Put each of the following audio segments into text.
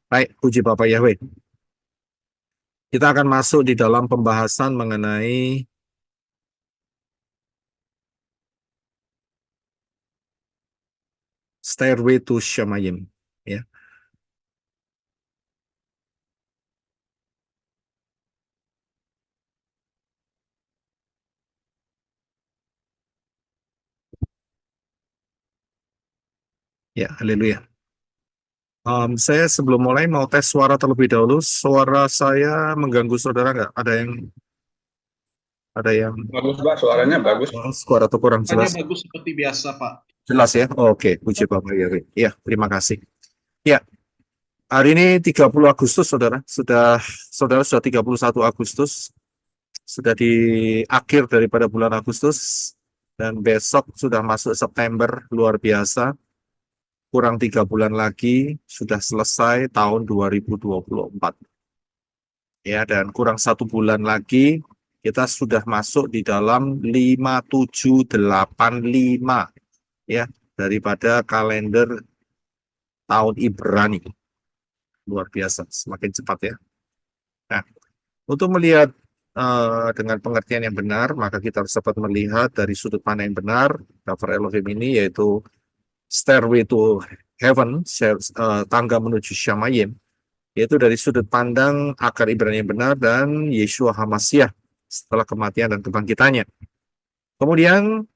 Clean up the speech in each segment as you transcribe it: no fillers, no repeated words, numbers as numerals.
Baik, puji Bapak Yahweh. Kita akan masuk di dalam pembahasan mengenai Stairway to Shamayim. Ya, ya, haleluya. Saya sebelum mulai mau tes suara terlebih dahulu. Suara saya mengganggu saudara nggak? Ada yang Bagus, Pak. Suaranya bagus. suara atau kurang Hanya jelas? bagus seperti biasa, Pak. Jelas ya? Oke, puji Bapak Yahweh. Ya, terima kasih. Ya, hari ini 30 Agustus, saudara. Saudara sudah 31 Agustus. Sudah di akhir daripada bulan Agustus. Dan besok sudah masuk September, luar biasa. Kurang 3 bulan lagi sudah selesai tahun 2024. Ya, dan kurang 1 bulan lagi kita sudah masuk di dalam 5785 ya daripada kalender tahun Ibrani. Luar biasa, semakin cepat ya. Nah, untuk melihat dengan pengertian yang benar, maka kita harus dapat melihat dari sudut pandang yang benar Daftar Elohim ini, yaitu Stairway to Heaven, tangga menuju Shamayim, yaitu dari sudut pandang akar Ibrani yang benar dan Yeshua HaMashiach setelah kematian dan kebangkitannya. Kemudian,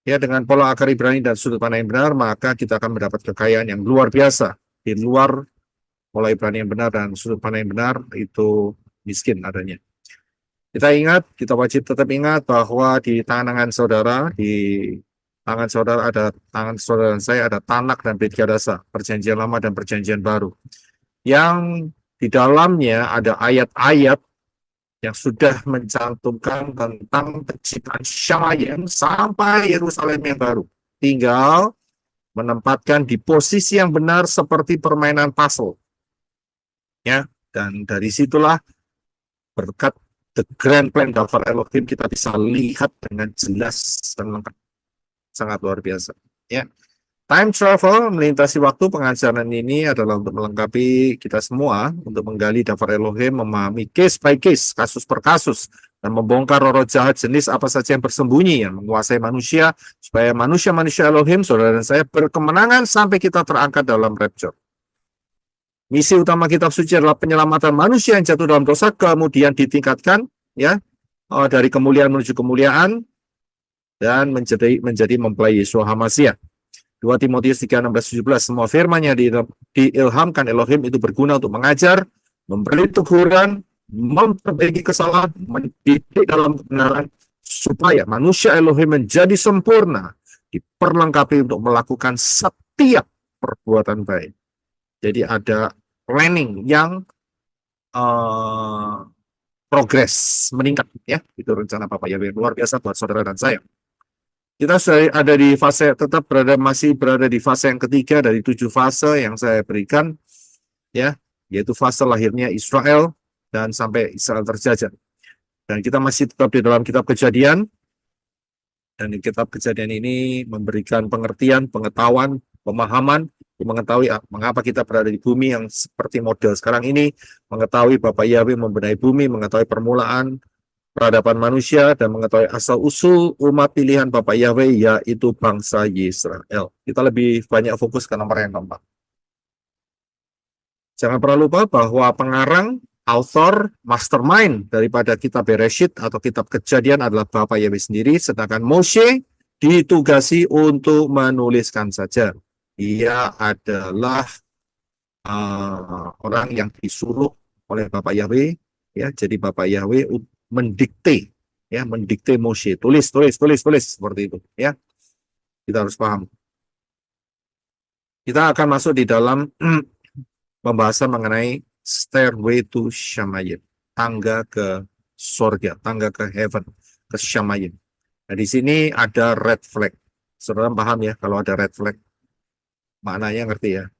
ya, dengan pola akar Ibrani dan sudut pandang yang benar, maka kita akan mendapat kekayaan yang luar biasa. Di luar pola Ibrani yang benar dan sudut pandang yang benar, itu miskin adanya. Kita wajib tetap ingat bahwa di tangan saudara, tangan saudara dan saya ada Tanak dan Brit Gadasa, perjanjian lama dan perjanjian baru. Yang di dalamnya ada ayat-ayat yang sudah mencantumkan tentang penciptaan Shamayim sampai Yerusalem yang baru. Tinggal menempatkan di posisi yang benar seperti permainan puzzle. Ya, dan dari situlah berkat the grand plan Daftar Elohim kita bisa lihat dengan jelas dan lengkap. Sangat luar biasa. Ya. Time travel, melintasi waktu, pengajaran ini adalah untuk melengkapi kita semua, untuk menggali Daftar Elohim, memahami case by case, kasus per kasus, dan membongkar roh jahat jenis apa saja yang bersembunyi, yang menguasai manusia, supaya manusia-manusia Elohim, saudara dan saya, berkemenangan sampai kita terangkat dalam rapture. Misi utama kitab suci adalah penyelamatan manusia yang jatuh dalam dosa, kemudian ditingkatkan ya dari kemuliaan menuju kemuliaan dan menjadi mempelai Yeshua HaMashiach. 2 Timotius 3:16-17, semua firman-Nya diilhamkan Elohim itu berguna untuk mengajar, memberi teguran, memperbaiki kesalahan, mendidik dalam kebenaran, supaya manusia Elohim menjadi sempurna, diperlengkapi untuk melakukan setiap perbuatan baik. Jadi ada planning yang progres meningkat ya, itu rencana Bapak Yahweh luar biasa buat saudara dan saya. Kita sudah ada di fase, masih berada di fase yang ketiga dari 7 fase yang saya berikan ya, yaitu fase lahirnya Israel dan sampai Israel terjajah. Dan kita masih tetap di dalam kitab Kejadian, dan di kitab Kejadian ini memberikan pengertian, pengetahuan, pemahaman, mengetahui mengapa kita berada di bumi yang seperti model sekarang ini, mengetahui Bapak Yahweh membenahi bumi, mengetahui permulaan peradaban manusia, dan mengetahui asal-usul umat pilihan Bapak Yahweh, yaitu bangsa Yisrael. Kita lebih banyak fokus ke nomor yang keempat. Jangan pernah lupa bahwa pengarang, author, mastermind daripada kitab Bereshit atau kitab Kejadian adalah Bapak Yahweh sendiri, sedangkan Moshe ditugasi untuk menuliskan saja. Dia adalah orang yang disuruh oleh Bapak Yahweh, ya. Jadi Bapak Yahweh mendikte Moshe, tulis seperti itu, ya. Kita harus paham. Kita akan masuk di dalam pembahasan mengenai Stairway to Shamayim, tangga ke surga, tangga ke heaven, ke Shamayim. Nah, di sini ada red flag. Saudara paham ya kalau ada red flag? Maknanya ngerti ya?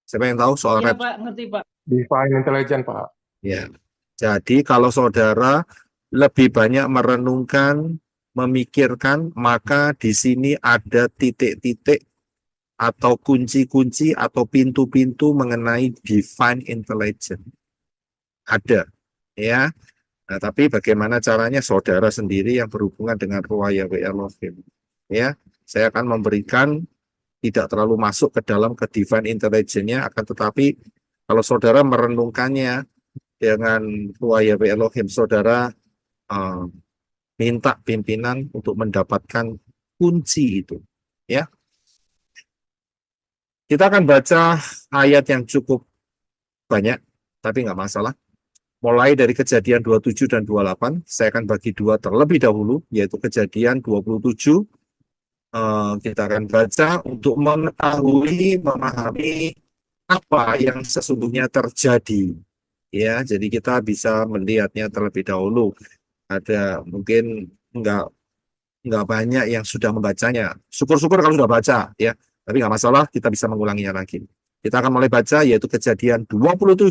Siapa yang tahu soal Iya, red? Pak, ngerti, Pak. Divine Intelligence, Pak. Ya. Jadi kalau saudara lebih banyak merenungkan, memikirkan, maka di sini ada titik-titik atau kunci-kunci atau pintu-pintu mengenai divine intelligence. Ada, ya. Nah, tapi bagaimana caranya saudara sendiri yang berhubungan dengan Ruah Yahweh Elohim. Ya, saya akan memberikan tidak terlalu masuk ke dalam ke divine intelligence-nya, akan tetapi kalau saudara merenungkannya dengan Ruah Yahweh Elohim, saudara uh, minta pimpinan untuk mendapatkan kunci itu. Ya, kita akan baca ayat yang cukup banyak, tapi nggak masalah. Mulai dari Kejadian 27 dan 28, saya akan bagi dua terlebih dahulu, yaitu Kejadian 27. Kita akan baca untuk mengetahui, memahami apa yang sesungguhnya terjadi. Ya, jadi kita bisa melihatnya terlebih dahulu. Ada mungkin nggak banyak yang sudah membacanya. Syukur-syukur kalau sudah baca, ya. Tapi nggak masalah, kita bisa mengulanginya lagi. Kita akan mulai baca, yaitu Kejadian 27,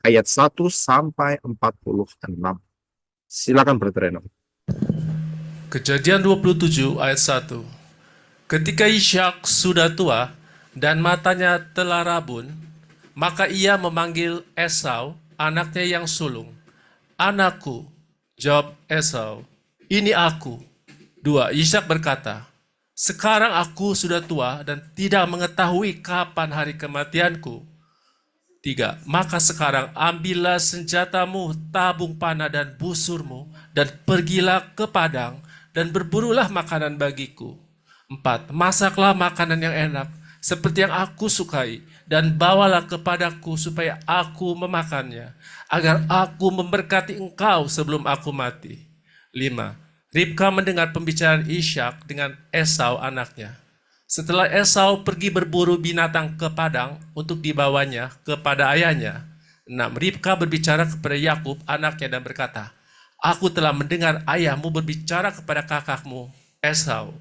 ayat 1 sampai 46. Silakan Brother Reno. Kejadian 27 ayat 1. Ketika Ishak sudah tua dan matanya telah rabun, maka ia memanggil Esau, anaknya yang sulung. Anakku, jawab Esau, ini aku. 2. Ishak berkata, sekarang aku sudah tua dan tidak mengetahui kapan hari kematianku. 3. Maka sekarang ambillah senjatamu, tabung panah dan busurmu, dan pergilah ke padang, dan berburulah makanan bagiku. 4. Masaklah makanan yang enak, seperti yang aku sukai, dan bawalah kepadaku supaya aku memakannya, agar aku memberkati engkau sebelum aku mati. 5. Ribka mendengar pembicaraan Ishak dengan Esau anaknya. Setelah Esau pergi berburu binatang ke padang untuk dibawanya kepada ayahnya. 6. Ribka berbicara kepada Yakub anaknya dan berkata, aku telah mendengar ayahmu berbicara kepada kakakmu Esau.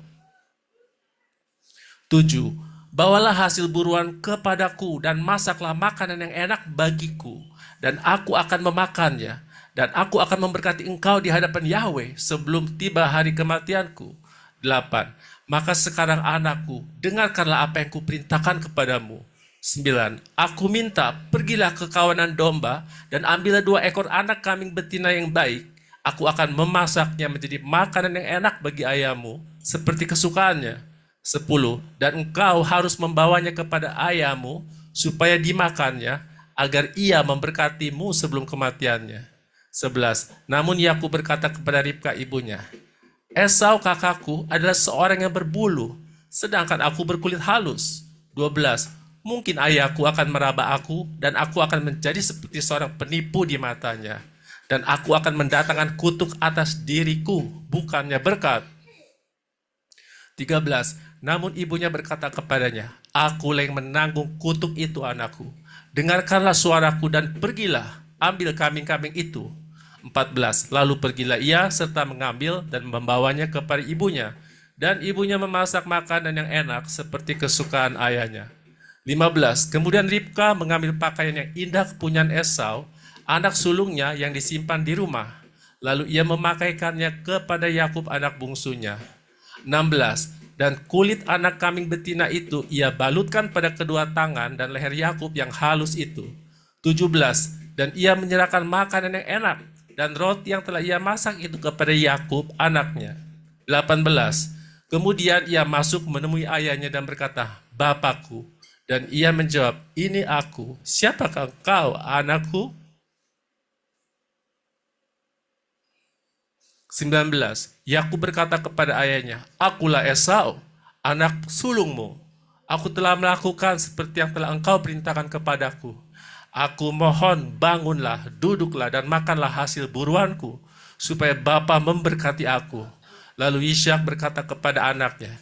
7. Bawalah hasil buruan kepadaku dan masaklah makanan yang enak bagiku, dan aku akan memakannya, dan aku akan memberkati engkau di hadapan Yahweh sebelum tiba hari kematianku. 8. Maka sekarang anakku, dengarkanlah apa yang kuperintahkan kepadamu. 9. Aku minta, pergilah ke kawanan domba, dan ambillah 2 ekor anak kambing betina yang baik. Aku akan memasaknya menjadi makanan yang enak bagi ayahmu, seperti kesukaannya. 10. Dan engkau harus membawanya kepada ayahmu, supaya dimakannya, agar ia memberkatimu sebelum kematiannya. 11. Namun Yakub berkata kepada Ribka ibunya, Esau kakakku adalah seorang yang berbulu, sedangkan aku berkulit halus. 12. Mungkin ayahku akan meraba aku, dan aku akan menjadi seperti seorang penipu di matanya. Dan aku akan mendatangkan kutuk atas diriku, bukannya berkat. 13. Namun ibunya berkata kepadanya, akulah yang menanggung kutuk itu anakku. Dengarkanlah suaraku dan pergilah, ambil kambing-kambing itu. 14. Lalu pergilah ia serta mengambil dan membawanya kepada ibunya. Dan ibunya memasak makanan yang enak seperti kesukaan ayahnya. 15. Kemudian Ribka mengambil pakaian yang indah kepunyaan Esau, anak sulungnya yang disimpan di rumah. Lalu ia memakaikannya kepada Yakub anak bungsunya. 16. Dan kulit anak kambing betina itu ia balutkan pada kedua tangan dan leher Yakub yang halus itu. 17. Dan ia menyerahkan makanan yang enak dan roti yang telah ia masak itu kepada Yakub anaknya. 18. Kemudian ia masuk menemui ayahnya dan berkata, Bapakku. Dan ia menjawab, ini aku. Siapakah engkau, anakku? 19. Yakub berkata kepada ayahnya, akulah Esau, anak sulungmu. Aku telah melakukan seperti yang telah engkau perintahkan kepadaku. Aku mohon bangunlah, duduklah dan makanlah hasil buruanku, supaya Bapa memberkati aku. Lalu Ishak berkata kepada anaknya,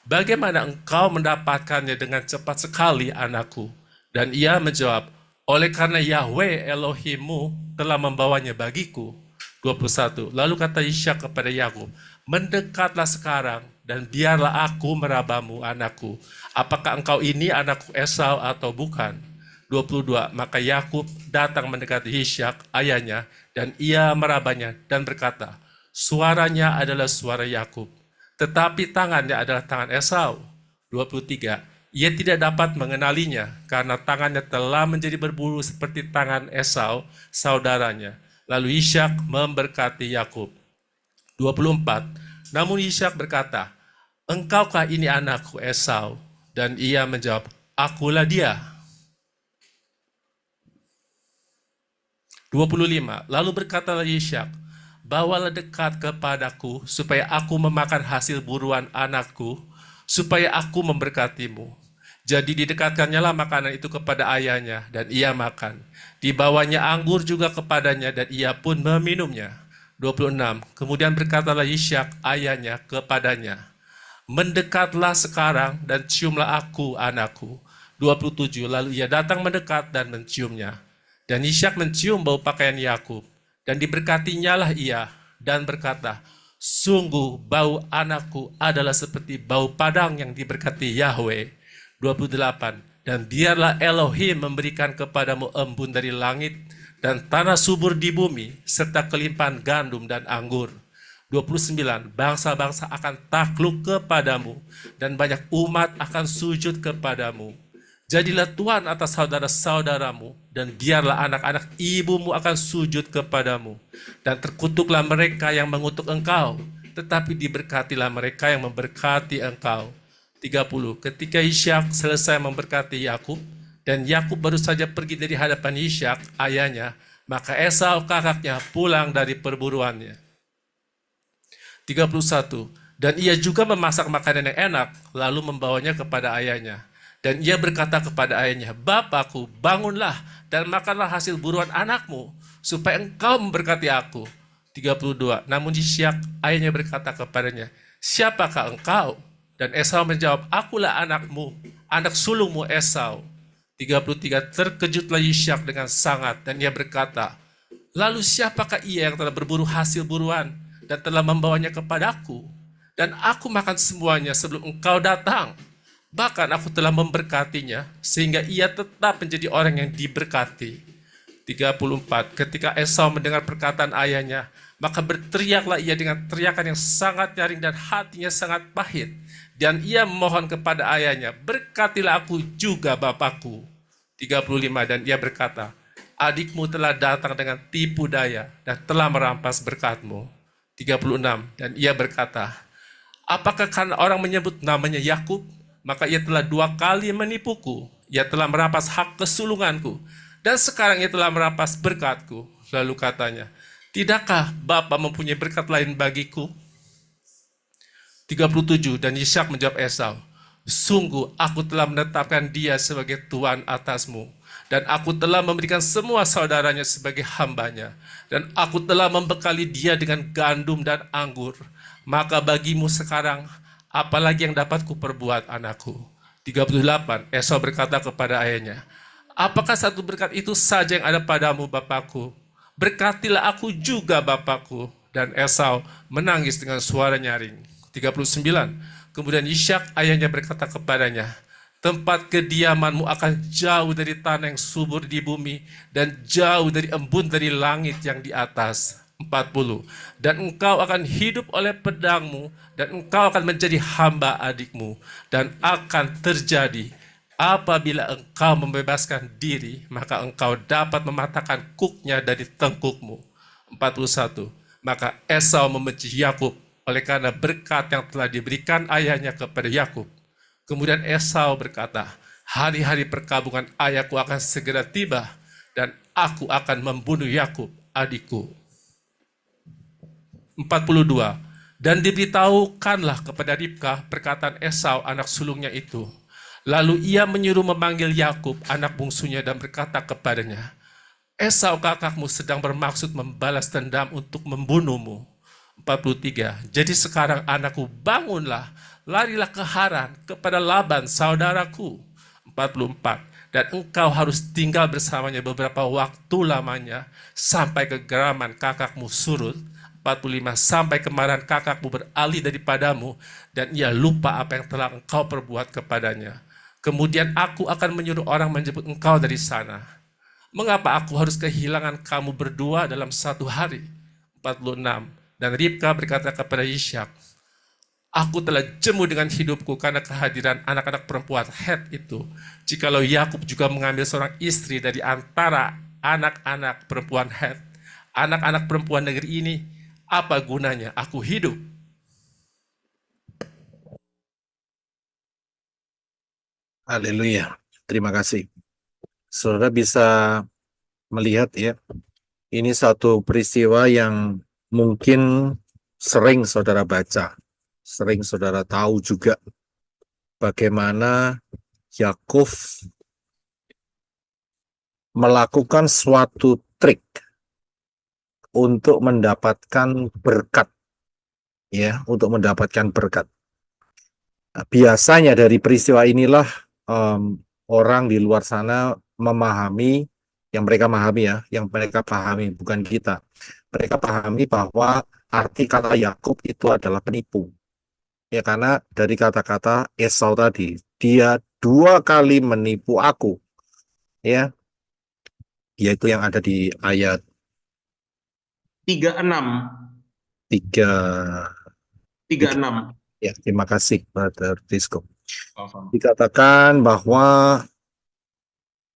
bagaimana engkau mendapatkannya dengan cepat sekali anakku? Dan ia menjawab, oleh karena Yahweh Elohimmu telah membawanya bagiku. 21. Lalu kata Ishak kepada Yakub, mendekatlah sekarang dan biarlah aku merabamu anakku. Apakah engkau ini anakku Esau atau bukan? 22. Maka Yakub datang mendekati Ishak ayahnya dan ia merabanya dan berkata, suaranya adalah suara Yakub, tetapi tangannya adalah tangan Esau. 23. Ia tidak dapat mengenalinya karena tangannya telah menjadi berbulu seperti tangan Esau, saudaranya. Lalu Ishak memberkati Yakub. 24. Namun Ishak berkata, "Engkaukah ini anakku Esau?" Dan ia menjawab, "Akulah dia." 25. Lalu berkatalah Ishak, "Bawalah dekat kepadaku, supaya aku memakan hasil buruan anakku, supaya aku memberkatimu." Jadi didekatkannya lah makanan itu kepada ayahnya, dan ia makan. Dibawanya anggur juga kepadanya, dan ia pun meminumnya. 26. Kemudian berkatalah Ishak ayahnya kepadanya, "Mendekatlah sekarang dan ciumlah aku, anakku." 27. Lalu ia datang mendekat dan menciumnya. Dan Ishak mencium bau pakaian Yakub, dan diberkatinya lah ia, dan berkata, "Sungguh bau anakku adalah seperti bau padang yang diberkati Yahweh." 28. Dan biarlah Elohim memberikan kepadamu embun dari langit dan tanah subur di bumi, serta kelimpahan gandum dan anggur. 29. Bangsa-bangsa akan takluk kepadamu, dan banyak umat akan sujud kepadamu. Jadilah tuan atas saudara-saudaramu, dan biarlah anak-anak ibumu akan sujud kepadamu. Dan terkutuklah mereka yang mengutuk engkau, tetapi diberkatilah mereka yang memberkati engkau. 30. Ketika Ishak selesai memberkati Yakub, dan Yakub baru saja pergi dari hadapan Ishak, ayahnya, maka Esau kakaknya pulang dari perburuannya. 31. Dan ia juga memasak makanan yang enak, lalu membawanya kepada ayahnya. Dan ia berkata kepada ayahnya, "Bapakku, bangunlah dan makanlah hasil buruan anakmu, supaya engkau memberkati aku." 32. Namun Ishak ayahnya berkata kepadanya, "Siapakah engkau?" Dan Esau menjawab, "Akulah anakmu, anak sulungmu Esau." 33. Terkejutlah Ishak dengan sangat, dan ia berkata, "Lalu siapakah ia yang telah berburu hasil buruan dan telah membawanya kepadaku? Dan aku makan semuanya sebelum engkau datang. Bahkan aku telah memberkatinya, sehingga ia tetap menjadi orang yang diberkati." 34. Ketika Esau mendengar perkataan ayahnya, maka berteriaklah ia dengan teriakan yang sangat nyaring dan hatinya sangat pahit. Dan ia memohon kepada ayahnya, "Berkatilah aku juga, bapakku." 35. Dan ia berkata, "Adikmu telah datang dengan tipu daya dan telah merampas berkatmu." 36. Dan ia berkata, "Apakah karena orang menyebut namanya Yakub, maka ia telah 2 kali menipuku. Ia telah merampas hak kesulunganku, dan sekarang ia telah merampas berkatku." Lalu katanya, "Tidakkah Bapa mempunyai berkat lain bagiku?" 37. Dan Ishak menjawab Esau, "Sungguh aku telah menetapkan dia sebagai tuan atasmu, dan aku telah memberikan semua saudaranya sebagai hambanya, dan aku telah membekali dia dengan gandum dan anggur. Maka bagimu sekarang, apalagi yang dapat kuperbuat, anakku?" 38. Esau berkata kepada ayahnya, "Apakah satu berkat itu saja yang ada padamu, bapakku? Berkatilah aku juga, bapakku." Dan Esau menangis dengan suara nyaring. 39. Kemudian Ishak ayahnya berkata kepadanya, "Tempat kediamanmu akan jauh dari tanah yang subur di bumi, dan jauh dari embun dari langit yang di atas." 40. Dan engkau akan hidup oleh pedangmu, dan engkau akan menjadi hamba adikmu. Dan akan terjadi, apabila engkau membebaskan diri, maka engkau dapat mematahkan kuknya dari tengkukmu. 41. Maka Esau membenci Yakub oleh karena berkat yang telah diberikan ayahnya kepada Yakub. Kemudian Esau berkata, "Hari-hari perkabungan ayahku akan segera tiba, dan aku akan membunuh Yakub, adikku." 42. Dan diberitahukanlah kepada Ribkah perkataan Esau anak sulungnya itu. Lalu ia menyuruh memanggil Yakub anak bungsunya dan berkata kepadanya, "Esau kakakmu sedang bermaksud membalas dendam untuk membunuhmu." 43. Jadi sekarang anakku, bangunlah, larilah ke Haran kepada Laban saudaraku. 44. Dan engkau harus tinggal bersamanya beberapa waktu lamanya, sampai kegeraman kakakmu surut. 45. Sampai kemarahan kakakmu beralih daripadamu, dan ia lupa apa yang telah engkau perbuat kepadanya. Kemudian aku akan menyuruh orang menjemput engkau dari sana. Mengapa aku harus kehilangan kamu berdua dalam 1 hari? 46. Dan Ribkah berkata kepada Ishak, Aku telah jemu dengan hidupku karena kehadiran anak-anak perempuan Het itu. Jikalau Yakub juga mengambil seorang istri dari antara anak-anak perempuan Het, anak-anak perempuan negeri ini, apa gunanya aku hidup? Haleluya. Terima kasih. Saudara bisa melihat ya, ini satu peristiwa yang mungkin sering saudara baca, sering saudara tahu juga bagaimana Yakub melakukan suatu trik untuk mendapatkan berkat, ya, untuk mendapatkan berkat. Nah, biasanya dari peristiwa inilah orang di luar sana memahami, yang mereka pahami bukan kita. Mereka pahami bahwa arti kata Yakub itu adalah penipu. Ya, karena dari kata-kata Esau tadi, dia 2 kali menipu aku. Ya, yaitu yang ada di ayat 36. 36. Ya, terima kasih Brother Disco. Oh. Dikatakan bahwa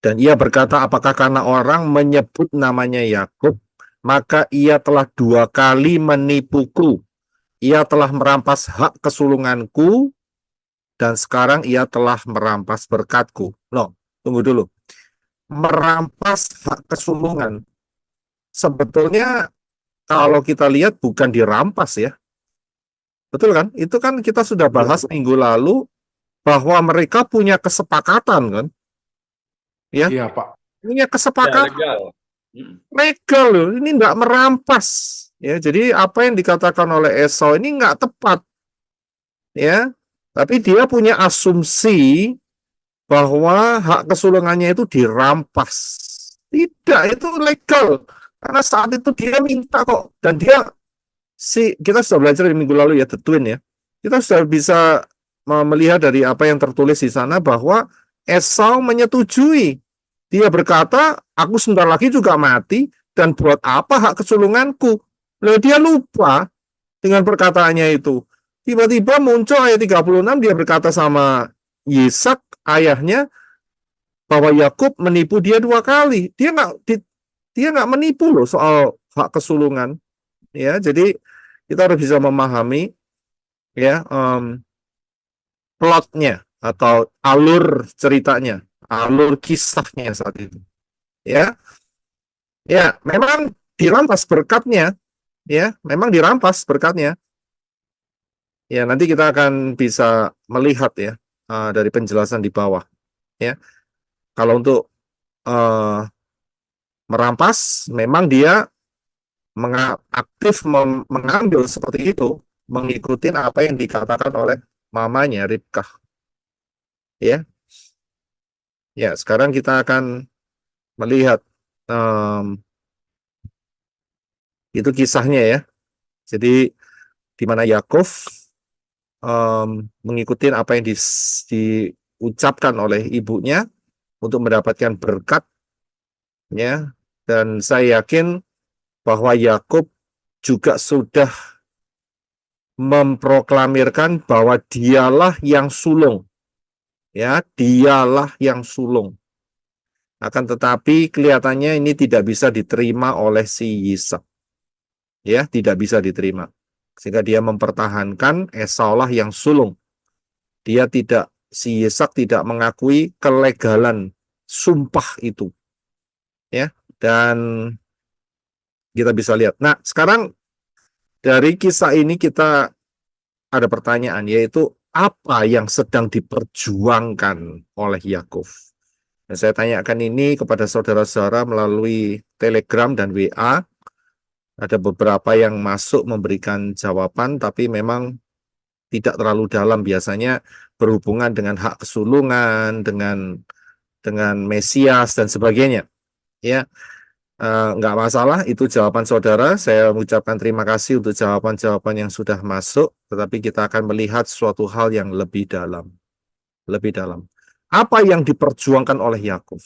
dan ia berkata, apakah karena orang menyebut namanya Yakub, maka ia telah 2 kali menipuku. Ia telah merampas hak kesulunganku, dan sekarang ia telah merampas berkatku. Loh, tunggu dulu. Merampas hak kesulungan. Sebetulnya kalau kita lihat bukan dirampas ya. Betul kan? Itu kan kita sudah bahas minggu lalu bahwa mereka punya kesepakatan kan? Ya. Iya, Pak. Punya kesepakatan. legal. Legal loh, ini enggak merampas. Ya, jadi apa yang dikatakan oleh Esau ini enggak tepat. Ya. Tapi dia punya asumsi bahwa hak kesulungannya itu dirampas. Tidak, itu legal. Karena saat itu dia minta kok. Dan dia kita sudah belajar di minggu lalu ya, The Twin ya. Kita sudah bisa melihat dari apa yang tertulis di sana bahwa Esau menyetujui. Dia berkata, aku sebentar lagi juga mati, dan buat apa hak kesulunganku? Lalu dia lupa dengan perkataannya itu. Tiba-tiba muncul ayat 36, dia berkata sama Yisak, ayahnya, bahwa Yakub menipu dia 2 kali. Dia nggak menipu loh soal hak kesulungan. Ya, jadi kita harus bisa memahami ya plotnya atau alur ceritanya, alur kisahnya saat itu. Ya, ya, memang dirampas berkatnya. Ya, memang dirampas berkatnya. Ya, nanti kita akan bisa melihat ya dari penjelasan di bawah. Ya, kalau untuk merampas, memang dia aktif mengambil seperti itu, mengikuti apa yang dikatakan oleh mamanya Ribkah. Ya, ya. Sekarang kita akan melihat itu kisahnya ya. Jadi di mana Yakub mengikuti apa yang diucapkan oleh ibunya untuk mendapatkan berkat, ya. Dan saya yakin bahwa Yakub juga sudah memproklamirkan bahwa dialah yang sulung. Ya, dialah yang sulung. Akan tetapi kelihatannya ini tidak bisa diterima oleh si Yisak. Ya, tidak bisa diterima. Sehingga dia mempertahankan Esau lah yang sulung. Si Yisak tidak mengakui kelegalan sumpah itu. Ya, dan kita bisa lihat. Nah, sekarang dari kisah ini kita ada pertanyaan, yaitu apa yang sedang diperjuangkan oleh Yakub? Nah, saya tanyakan ini kepada saudara-saudara melalui Telegram dan WA. Ada beberapa yang masuk memberikan jawaban, tapi memang tidak terlalu dalam. Biasanya berhubungan dengan hak kesulungan, dengan Mesias dan sebagainya. Ya. Nggak masalah, itu jawaban saudara. Saya mengucapkan terima kasih untuk jawaban-jawaban yang sudah masuk, tetapi kita akan melihat suatu hal yang lebih dalam. Lebih dalam. Apa yang diperjuangkan oleh Yakub?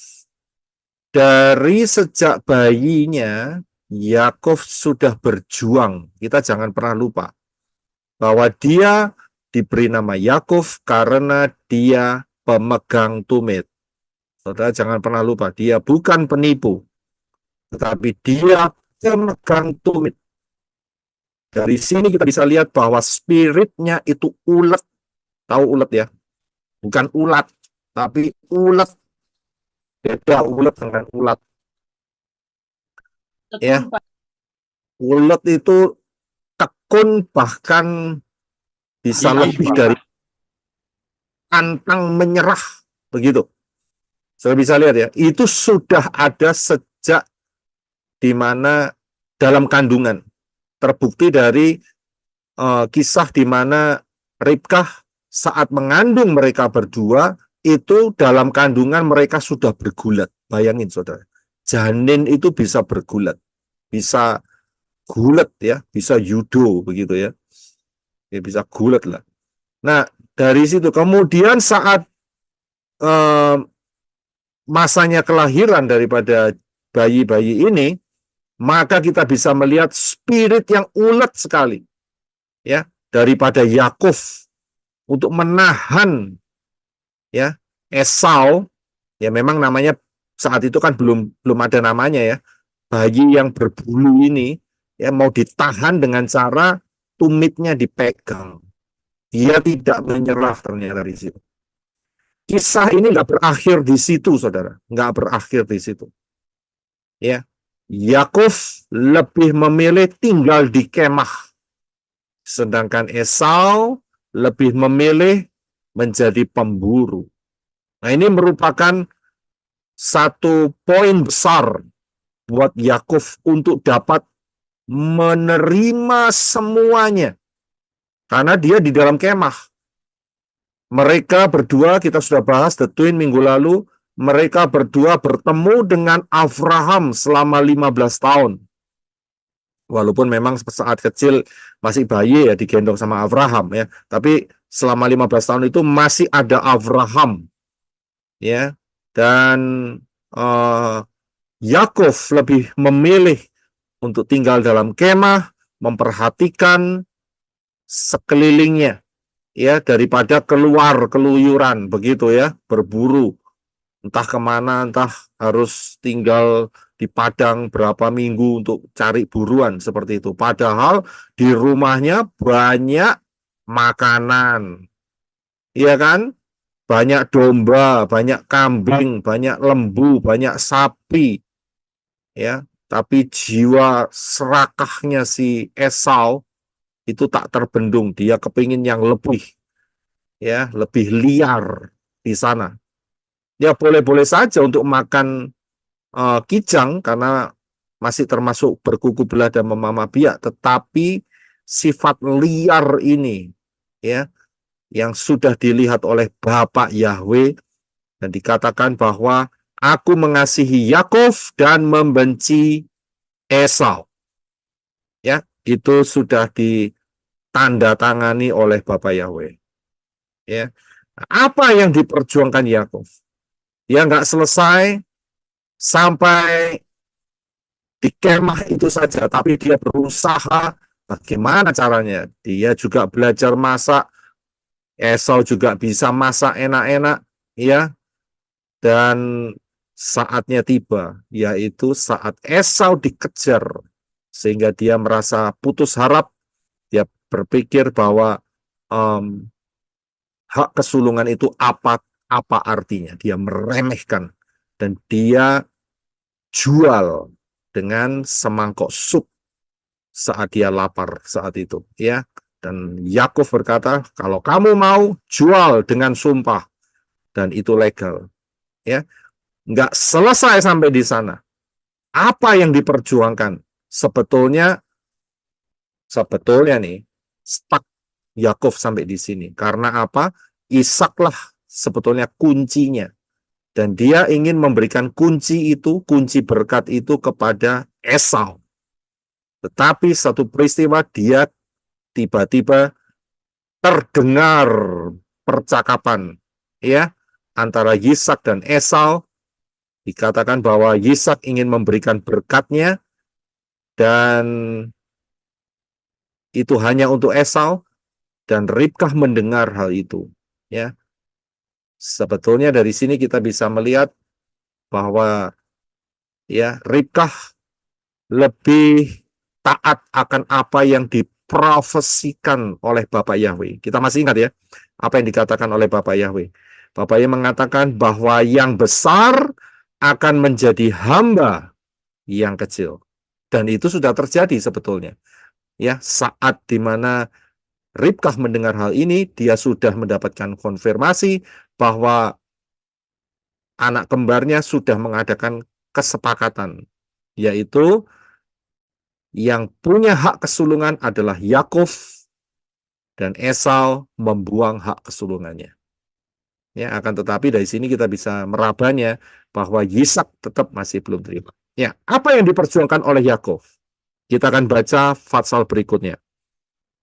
Dari sejak bayinya, Yakub sudah berjuang. Kita jangan pernah lupa bahwa dia diberi nama Yakov karena dia pemegang tumit. Saudara jangan pernah lupa, dia bukan penipu, tetapi dia pemegang tumit. Dari sini kita bisa lihat bahwa spiritnya itu ulet. Tahu ulet ya? Bukan ulat, tapi ulet. Beda ulet dengan ulat. Ya, ulet itu tekun, bahkan bisa Iya, lebih Pak. dari pantang menyerah. Begitu. Saya bisa lihat ya, itu sudah ada sejak di mana dalam kandungan. Terbukti dari kisah di mana Ribkah saat mengandung mereka berdua, itu dalam kandungan mereka sudah bergulat. Bayangin saudara, janin itu bisa bergulat, bisa gulat ya, bisa judo begitu ya, ya bisa gulat lah. Nah dari situ kemudian saat masanya kelahiran daripada bayi-bayi ini, maka kita bisa melihat spirit yang ulet sekali ya daripada Yakov untuk menahan ya Esau. Ya memang namanya saat itu kan belum ada namanya ya, bayi yang berbulu ini ya mau ditahan dengan cara tumitnya dipegang. Dia tidak menyerah ternyata di situ. Kisah ini nggak berakhir di situ, saudara, nggak berakhir di situ. Ya, Yakov lebih memilih tinggal di kemah, sedangkan Esau lebih memilih menjadi pemburu. Nah, ini merupakan satu poin besar buat Yakov untuk dapat menerima semuanya, karena dia di dalam kemah. Mereka berdua, kita sudah bahas The Twin minggu lalu, mereka berdua bertemu dengan Abraham selama 15 tahun. Walaupun memang saat kecil masih bayi ya digendong sama Abraham ya, tapi selama 15 tahun itu masih ada Abraham ya. Dan Yakov lebih memilih untuk tinggal dalam kemah, memperhatikan sekelilingnya ya, daripada keluar keluyuran begitu ya, berburu entah kemana, entah harus tinggal di padang berapa minggu untuk cari buruan seperti itu. Padahal di rumahnya banyak makanan, iya kan? Banyak domba, banyak kambing, banyak lembu, banyak sapi, ya. Tapi jiwa serakahnya si Esau itu tak terbendung. Dia kepingin yang lebih, ya, lebih liar di sana. Ya boleh-boleh saja untuk makan kijang karena masih termasuk berkuku belah dan memamah biak, tetapi sifat liar ini, ya, yang sudah dilihat oleh Bapak Yahweh dan dikatakan bahwa aku mengasihi Yakov dan membenci Esau. Ya, itu sudah ditandatangani oleh Bapak Yahweh. Ya. Apa yang diperjuangkan Yakov? Ya nggak selesai sampai di kemah itu saja, tapi dia berusaha bagaimana caranya. Dia juga belajar masak, Esau juga bisa masak enak-enak, ya. Dan saatnya tiba, yaitu saat Esau dikejar, sehingga dia merasa putus harap. Dia berpikir bahwa hak kesulungan itu apa artinya. Dia meremehkan dan dia jual dengan semangkok sup saat dia lapar saat itu, ya. Dan Yakov berkata, kalau kamu mau jual dengan sumpah, dan itu legal, ya. Nggak selesai sampai di sana. Apa yang diperjuangkan? Sebetulnya nih stuck Yakov sampai di sini. Karena apa? Ishaklah sebetulnya kuncinya. Dan dia ingin memberikan kunci itu, kunci berkat itu kepada Esau. Tetapi satu peristiwa dia tiba-tiba terdengar percakapan ya antara Ishak dan Esau. Dikatakan bahwa Ishak ingin memberikan berkatnya dan itu hanya untuk Esau. dan Ribkah mendengar hal itu. Ya, sebetulnya dari sini kita bisa melihat bahwa ya Ribkah lebih taat akan apa yang diprofesikan oleh Bapak Yahweh. Kita masih ingat ya, apa yang dikatakan oleh Bapak Yahweh. Bapak Yahweh mengatakan bahwa yang besar akan menjadi hamba yang kecil. Dan itu sudah terjadi sebetulnya. Ya, saat dimana Ribkah mendengar hal ini, dia sudah mendapatkan konfirmasi bahwa anak kembarnya sudah mengadakan kesepakatan, yaitu yang punya hak kesulungan adalah Yakov dan Esau membuang hak kesulungannya. Ya, akan tetapi dari sini kita bisa merabanya bahwa Yisak tetap masih belum terima. Ya, apa yang diperjuangkan oleh Yakov? Kita akan baca Fatsal berikutnya,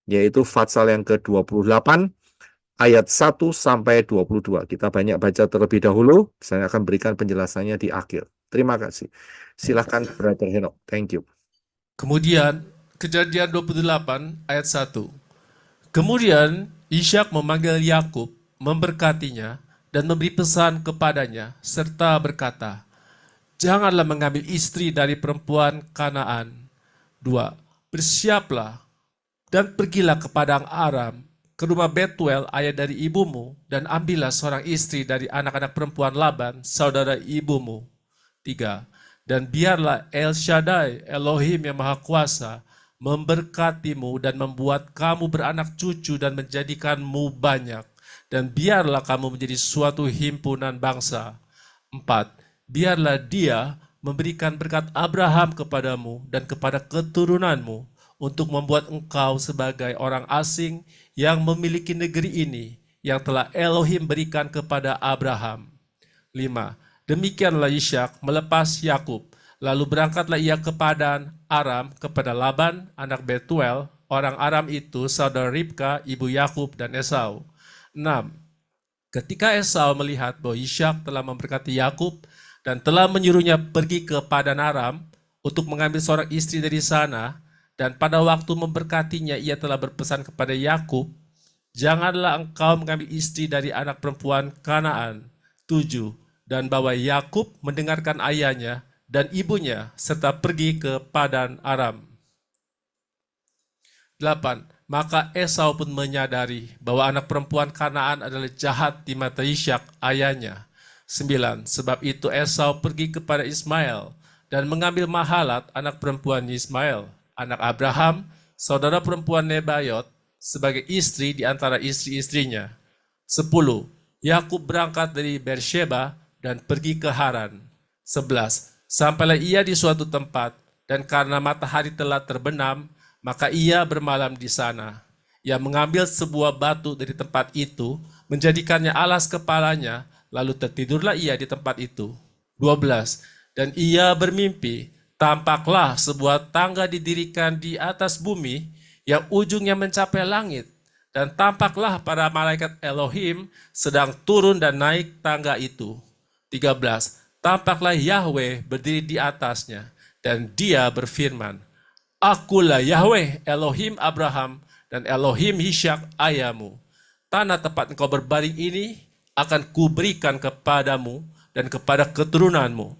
yaitu Fatsal yang ke-28 ayat 1 sampai 22. Kita banyak baca terlebih dahulu, saya akan berikan penjelasannya di akhir. Terima kasih. Silakan Brother Henok. Thank you. Kemudian, Kejadian 28 ayat 1. Kemudian Ishak memanggil Yakub, memberkatinya, dan memberi pesan kepadanya, serta berkata, janganlah mengambil istri dari perempuan Kanaan. 2. Bersiaplah dan pergilah ke padang Aram, ke rumah Betuel, ayah dari ibumu, dan ambillah seorang istri dari anak-anak perempuan Laban, saudara ibumu. 3. Dan biarlah El Shaddai, Elohim yang Maha Kuasa, memberkatimu dan membuat kamu beranak cucu dan menjadikanmu banyak. Dan biarlah kamu menjadi suatu himpunan bangsa. 4. Biarlah dia memberikan berkat Abraham kepadamu dan kepada keturunanmu untuk membuat engkau sebagai orang asing yang memiliki negeri ini yang telah Elohim berikan kepada Abraham. 5. Demikianlah Ishak melepas Yakub, lalu berangkatlah ia ke Padan Aram kepada Laban, anak Betuel, orang Aram itu saudara Ribka, ibu Yakub dan Esau. 6. Ketika Esau melihat bahwa Ishak telah memberkati Yakub dan telah menyuruhnya pergi ke Padan Aram untuk mengambil seorang istri dari sana, dan pada waktu memberkatinya ia telah berpesan kepada Yakub, janganlah engkau mengambil istri dari anak perempuan Kanaan. 7. Dan bahwa Yakub mendengarkan ayahnya dan ibunya serta pergi ke Padan Aram. 8. Maka Esau pun menyadari bahwa anak perempuan Kanaan adalah jahat di mata Ishak ayahnya. 9. Sebab itu Esau pergi kepada Ismail dan mengambil Mahalat anak perempuan Ismail, anak Abraham, saudara perempuan Nebayot, sebagai istri di antara istri-istrinya. 10. Yakub berangkat dari Beersheba dan pergi ke Haran. 11. Sampailah ia di suatu tempat, dan karena matahari telah terbenam, maka ia bermalam di sana. Ia mengambil sebuah batu dari tempat itu, menjadikannya alas kepalanya, lalu tertidurlah ia di tempat itu. 12. Dan ia bermimpi, tampaklah sebuah tangga didirikan di atas bumi, yang ujungnya mencapai langit, dan tampaklah para malaikat Elohim sedang turun dan naik tangga itu. 13. Tampaklah Yahweh berdiri di atasnya, dan dia berfirman, Akulah Yahweh Elohim Abraham dan Elohim Ishak ayahmu. Tanah tempat engkau berbaring ini akan kuberikan kepadamu dan kepada keturunanmu.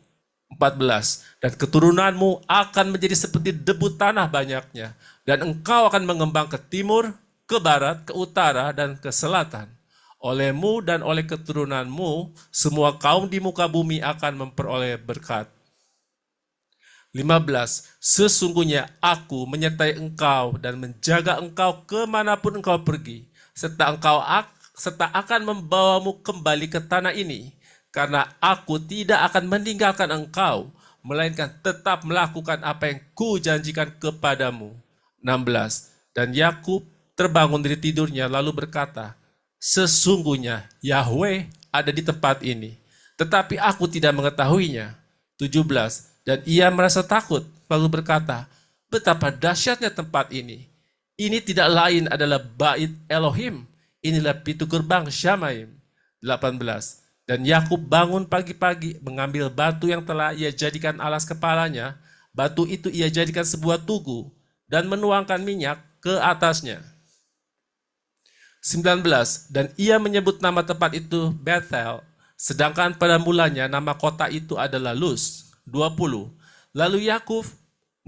14. Dan keturunanmu akan menjadi seperti debu tanah banyaknya, dan engkau akan mengembang ke timur, ke barat, ke utara, dan ke selatan. Olehmu dan oleh keturunanmu, semua kaum di muka bumi akan memperoleh berkat. 15. Sesungguhnya aku menyertai engkau dan menjaga engkau kemanapun engkau pergi, serta akan membawamu kembali ke tanah ini, karena aku tidak akan meninggalkan engkau, melainkan tetap melakukan apa yang kujanjikan kepadamu. 16. Dan Yakub terbangun dari tidurnya lalu berkata, sesungguhnya Yahweh ada di tempat ini, tetapi aku tidak mengetahuinya. 17. Dan ia merasa takut, lalu berkata, betapa dahsyatnya tempat ini. Ini tidak lain adalah Bait Elohim, inilah pintu gerbang Syamaim. 18. Dan Yakub bangun pagi-pagi, mengambil batu yang telah ia jadikan alas kepalanya, batu itu ia jadikan sebuah tugu, dan menuangkan minyak ke atasnya. 19. Dan ia menyebut nama tempat itu Bethel, sedangkan pada mulanya nama kota itu adalah Luz. 20. Lalu Yakub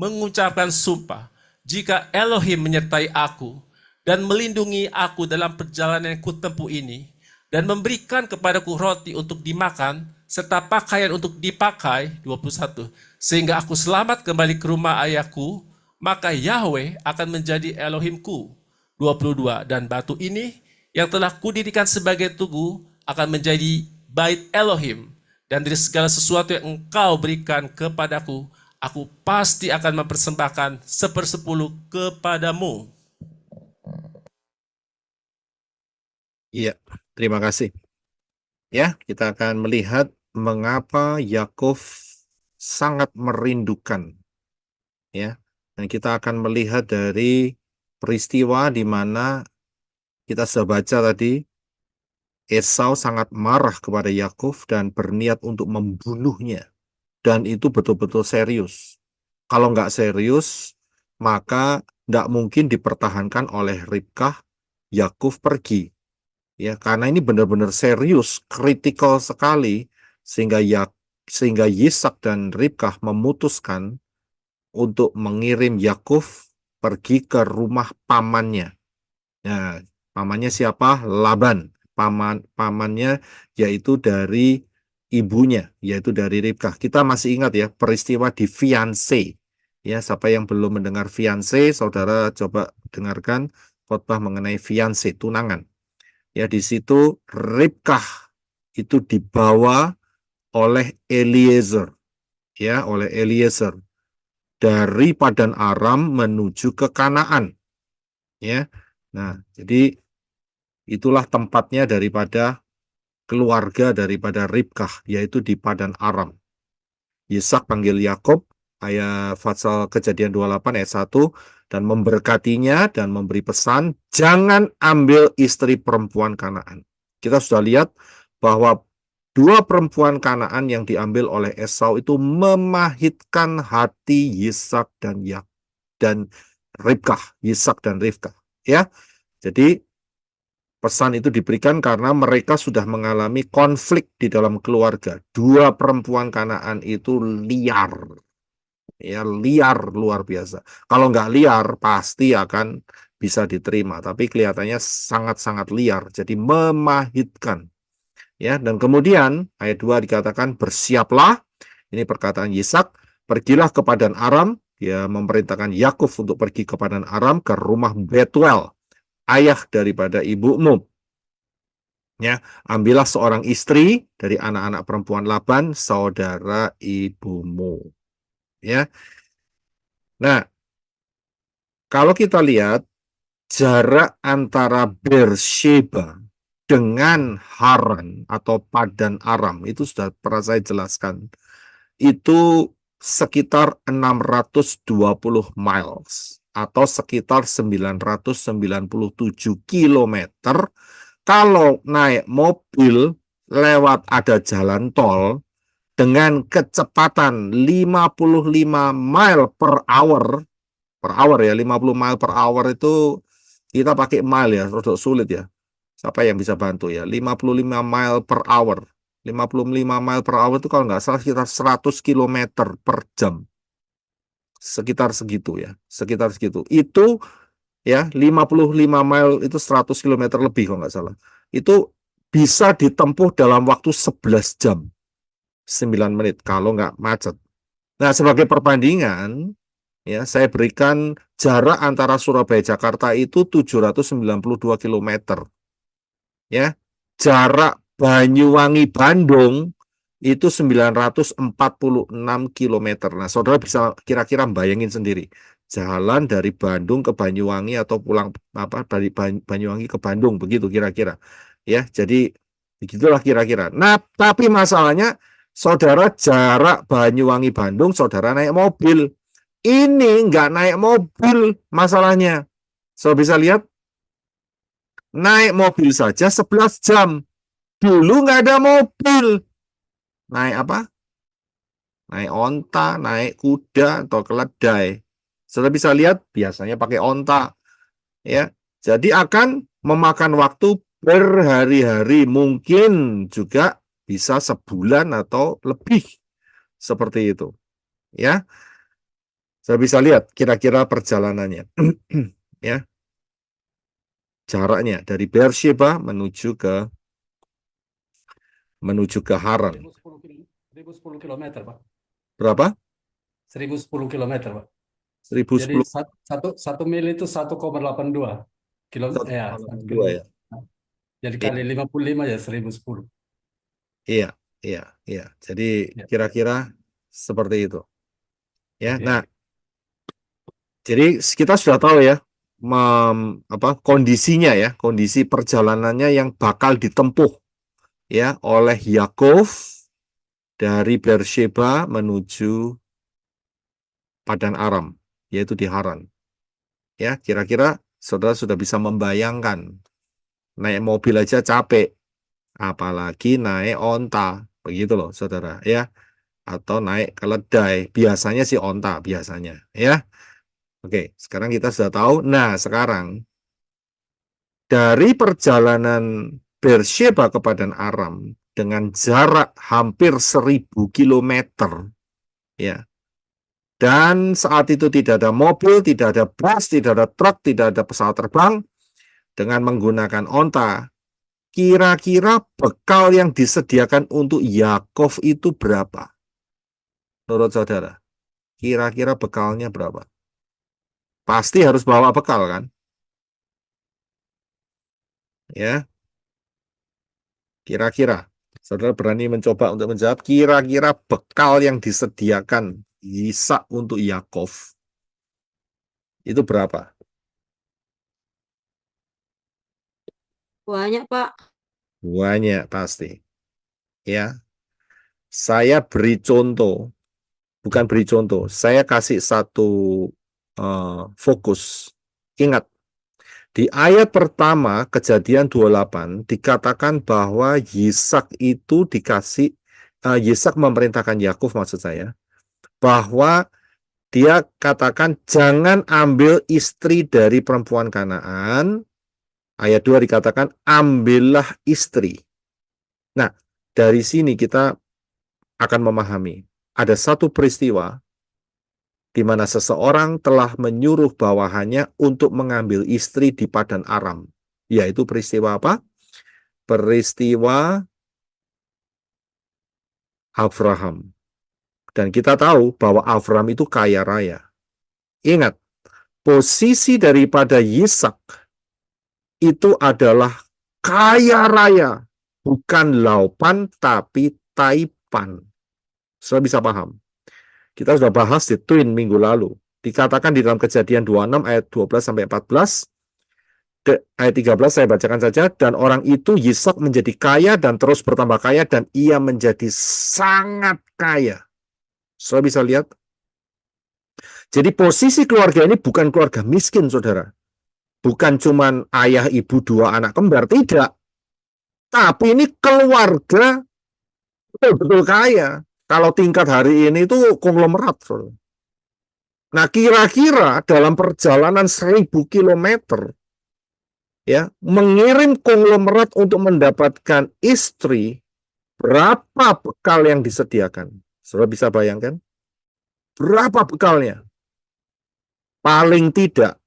mengucapkan sumpah, jika Elohim menyertai aku dan melindungi aku dalam perjalanan yang kutempuh ini, dan memberikan kepadaku roti untuk dimakan, serta pakaian untuk dipakai, 21, sehingga aku selamat kembali ke rumah ayahku, maka Yahweh akan menjadi Elohimku. 22, dan batu ini yang telah kudirikan sebagai tugu akan menjadi bait Elohim, dan dari segala sesuatu yang engkau berikan kepadaku, aku pasti akan mempersembahkan 1/10 kepadamu. Iya, terima kasih. Ya, kita akan melihat mengapa Yakub sangat merindukan. Ya, dan kita akan melihat dari peristiwa di mana kita sudah baca tadi, Esau sangat marah kepada Yakub dan berniat untuk membunuhnya. Dan itu betul-betul serius. Kalau nggak serius, maka nggak mungkin dipertahankan oleh Ribkah, Yakub pergi. Ya, karena ini benar-benar serius, kritikal sekali, sehingga Yisak dan Ribkah memutuskan untuk mengirim Yakub pergi ke rumah pamannya. Nah, pamannya siapa? Laban. Pamannya yaitu dari ibunya, yaitu dari Ribkah. Kita masih ingat ya peristiwa di fiancé. Ya, siapa yang belum mendengar fiancé, saudara coba dengarkan khotbah mengenai fiancé, tunangan. Ya, di situ Ribkah itu dibawa oleh Eliezer, ya, oleh Eliezer dari Padan Aram menuju ke Kanaan. Ya. Nah, jadi itulah tempatnya daripada keluarga daripada Ribkah, yaitu di Padan Aram. Yisak panggil Yakub, ayat pasal Kejadian 28 ayat 1, dan memberkatinya dan memberi pesan, jangan ambil istri perempuan Kanaan. Kita sudah lihat bahwa dua perempuan Kanaan yang diambil oleh Esau itu memahitkan hati Yisak dan Ribkah, Yisak dan Ribkah. Ya, jadi pesan itu diberikan karena mereka sudah mengalami konflik di dalam keluarga. Dua perempuan Kanaan itu liar. Ya, liar luar biasa. Kalau nggak liar, pasti akan bisa diterima. Tapi kelihatannya sangat-sangat liar. Jadi memahitkan. Ya, dan kemudian ayat 2 dikatakan, bersiaplah. Ini perkataan Yisak. Pergilah ke Padan Aram. Dia memerintahkan Yakub untuk pergi ke Padan Aram, ke rumah Betuel, ayah daripada ibumu. Ya, ambillah seorang istri dari anak-anak perempuan Laban, saudara ibumu. Ya. Nah, kalau kita lihat jarak antara Beersheba dengan Haran atau Padan Aram, itu sudah pernah saya jelaskan. Itu sekitar 620 miles atau sekitar 997 kilometer. Kalau naik mobil lewat ada jalan tol dengan kecepatan 55 mile per hour ya, 50 mile per hour itu kita pakai mile ya, rodok sulit ya. Siapa yang bisa bantu ya? 55 mile per hour. 55 mile per hour itu kalau nggak salah sekitar 100 km per jam. Sekitar segitu ya, sekitar segitu. Itu ya 55 mile itu 100 km lebih kalau nggak salah. Itu bisa ditempuh dalam waktu 11 jam. 9 menit kalau nggak macet. Nah, sebagai perbandingan, ya, saya berikan jarak antara Surabaya Jakarta itu 792 km. Ya. Jarak Banyuwangi Bandung itu 946 km. Nah, saudara bisa kira-kira bayangin sendiri. Jalan dari Bandung ke Banyuwangi atau pulang dari Banyuwangi ke Bandung, begitu kira-kira. Ya, jadi begitulah kira-kira. Nah, tapi masalahnya saudara jarak Banyuwangi Bandung, saudara naik mobil. Ini nggak naik mobil masalahnya. Saudara bisa lihat, naik mobil saja 11 jam. Dulu nggak ada mobil. Naik apa? Naik onta, naik kuda, atau keledai. Saudara bisa lihat, biasanya pakai onta. Ya, jadi akan memakan waktu berhari-hari, mungkin juga bisa sebulan atau lebih seperti itu. Ya, saya bisa lihat kira-kira perjalanannya. Ya, jaraknya dari Beersheba menuju ke Haran. 1010 kilometer, Pak. Berapa? 1010 kilometer, Pak. 1010. Jadi satu mil itu 1,82 kilometer. Ya, 1,82 ya. jadi Iya, kali 55 ya 1010. iya, iya, iya. Jadi Ya, kira-kira seperti itu. Ya, ya. nah, jadi kita sudah tahu ya kondisinya ya, kondisi perjalanannya yang bakal ditempuh ya oleh Yakov dari Beersheba menuju Padan Aram, yaitu di Haran. Ya, kira-kira saudara sudah bisa membayangkan naik mobil aja capek, apalagi naik onta, begitu loh saudara ya, atau naik keledai, biasanya sih onta biasanya ya. Oke, sekarang kita sudah tahu. Nah, sekarang dari perjalanan Beersheba ke Padan Aram dengan jarak hampir 1000 kilometer ya. Dan saat itu tidak ada mobil, tidak ada bus, tidak ada truk, tidak ada pesawat terbang, dengan menggunakan onta. Kira-kira bekal yang disediakan untuk Yakov itu berapa? Menurut saudara, kira-kira bekalnya berapa? Pasti harus bawa bekal kan? Ya, kira-kira. Saudara berani mencoba untuk menjawab, kira-kira bekal yang disediakan Ishak untuk Yakov itu berapa? Banyak, Pak. Banyak pasti. Ya, saya beri contoh, bukan beri contoh, saya kasih satu fokus. Ingat, di ayat pertama Kejadian 28 dikatakan bahwa Ishak itu dikasih, Ishak memerintahkan Yakov maksud saya, bahwa dia katakan jangan ambil istri dari perempuan Kanaan. Ayat 2 dikatakan ambillah istri. Nah, dari sini kita akan memahami ada satu peristiwa di mana seseorang telah menyuruh bawahannya untuk mengambil istri di Padan Aram. Yaitu peristiwa apa? Peristiwa Abraham. Dan kita tahu bahwa Abraham itu kaya raya. Ingat, posisi daripada Ishak itu adalah kaya raya. Bukan laupan, tapi taipan. Sudah bisa paham? Kita sudah bahas di Twin minggu lalu. Dikatakan di dalam Kejadian 26 ayat 12-14, ayat 13 saya bacakan saja, dan orang itu Ishak menjadi kaya dan terus bertambah kaya dan ia menjadi sangat kaya. Saudara bisa lihat? Jadi posisi keluarga ini bukan keluarga miskin, saudara. Bukan cuman ayah, ibu, 2 anak kembar, tidak. Tapi ini keluarga betul-betul kaya. Kalau tingkat hari ini itu konglomerat, saudara. Nah, kira-kira dalam perjalanan 1000 kilometer, ya, mengirim konglomerat untuk mendapatkan istri, berapa bekal yang disediakan? Saudara bisa bayangkan? Berapa bekalnya? Paling tidak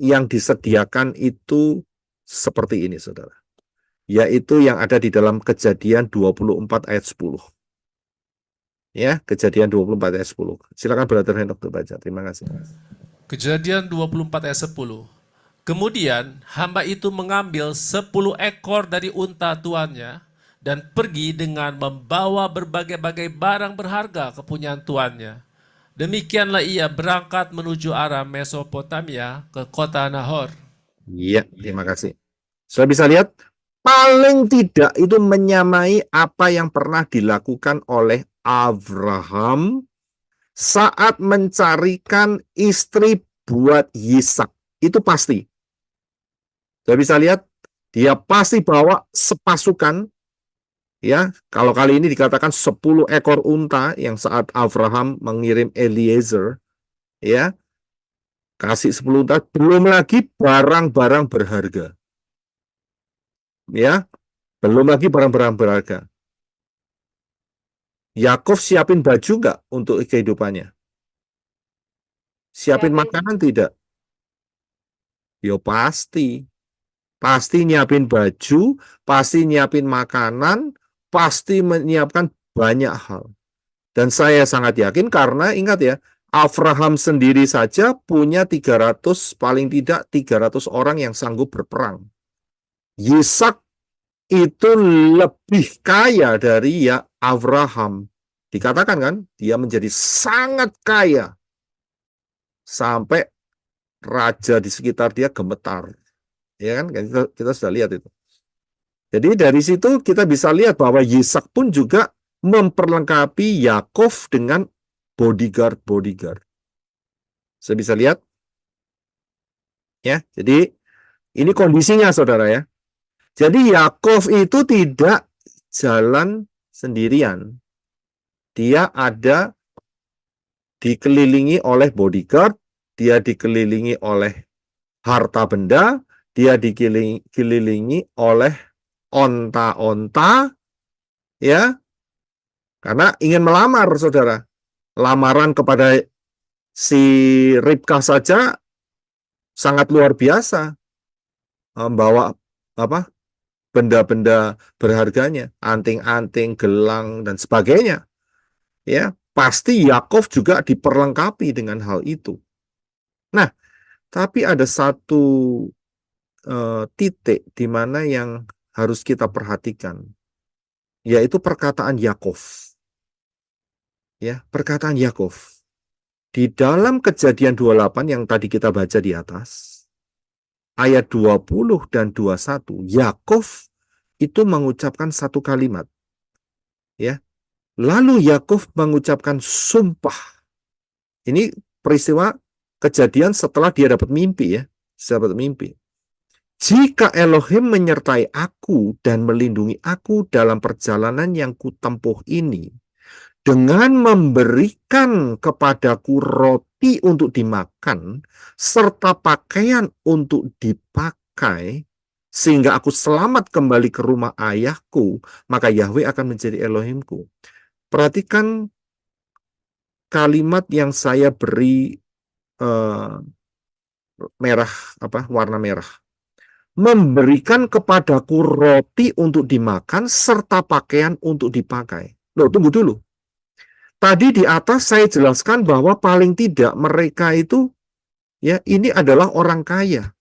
yang disediakan itu seperti ini, saudara. Yaitu yang ada di dalam Kejadian 24 ayat 10. Ya, Kejadian 24 ayat 10. Silakan Brother Henok untuk baca. Terima kasih. Kejadian 24 ayat 10. Kemudian hamba itu mengambil 10 ekor dari unta tuannya dan pergi dengan membawa berbagai-bagai barang berharga kepunyaan tuannya. Demikianlah ia berangkat menuju arah Mesopotamia ke kota Nahor. Iya, terima kasih. Sudah bisa lihat? Paling tidak itu menyamai apa yang pernah dilakukan oleh Abraham saat mencarikan istri buat Ishak. Itu pasti. Sudah bisa lihat? Dia pasti bawa sepasukan. Ya, kalau kali ini dikatakan 10 ekor unta yang saat Abraham mengirim Eliezer, ya. Kasih 10 unta, belum lagi barang-barang berharga. Ya, belum lagi barang-barang berharga. Yakov siapin baju nggak untuk kehidupannya? Siapin makanan tidak? Yo pasti. Pasti nyiapin baju, pasti nyiapin makanan, pasti menyiapkan banyak hal. Dan saya sangat yakin karena ingat ya, Abraham sendiri saja punya 300, paling tidak 300 orang yang sanggup berperang. Yisak itu lebih kaya dari ya Abraham. Dikatakan kan, dia menjadi sangat kaya. Sampai raja di sekitar dia gemetar. Ya kan, kita sudah lihat itu. Jadi dari situ kita bisa lihat bahwa Yisak pun juga memperlengkapi Yakov dengan bodyguard-bodyguard. Saya bisa lihat? Ya, jadi ini kondisinya saudara ya. Jadi Yakov itu tidak jalan sendirian. Dia ada dikelilingi oleh bodyguard, dia dikelilingi oleh harta benda, dia dikelilingi oleh onta-onta, ya, karena ingin melamar, saudara. Lamaran kepada si Ribkah saja sangat luar biasa, membawa apa benda-benda berharganya, anting-anting, gelang, dan sebagainya. Ya, pasti Yakov juga diperlengkapi dengan hal itu. Nah, tapi ada satu titik di mana yang harus kita perhatikan, yaitu perkataan Yakov. Ya, perkataan Yakov. Di dalam Kejadian 28 yang tadi kita baca di atas, ayat 20 dan 21, Yakov itu mengucapkan satu kalimat. Ya. Lalu Yakov mengucapkan sumpah. Ini peristiwa kejadian setelah dia dapat mimpi ya, dapat mimpi. Jika Elohim menyertai aku dan melindungi aku dalam perjalanan yang kutempuh ini, dengan memberikan kepadaku roti untuk dimakan, serta pakaian untuk dipakai, sehingga aku selamat kembali ke rumah ayahku, maka Yahweh akan menjadi Elohimku. Perhatikan kalimat yang saya beri merah, warna merah. Memberikan kepadaku roti untuk dimakan serta pakaian untuk dipakai. Loh, tunggu dulu. Tadi di atas saya jelaskan bahwa paling tidak mereka itu ya ini adalah orang kaya,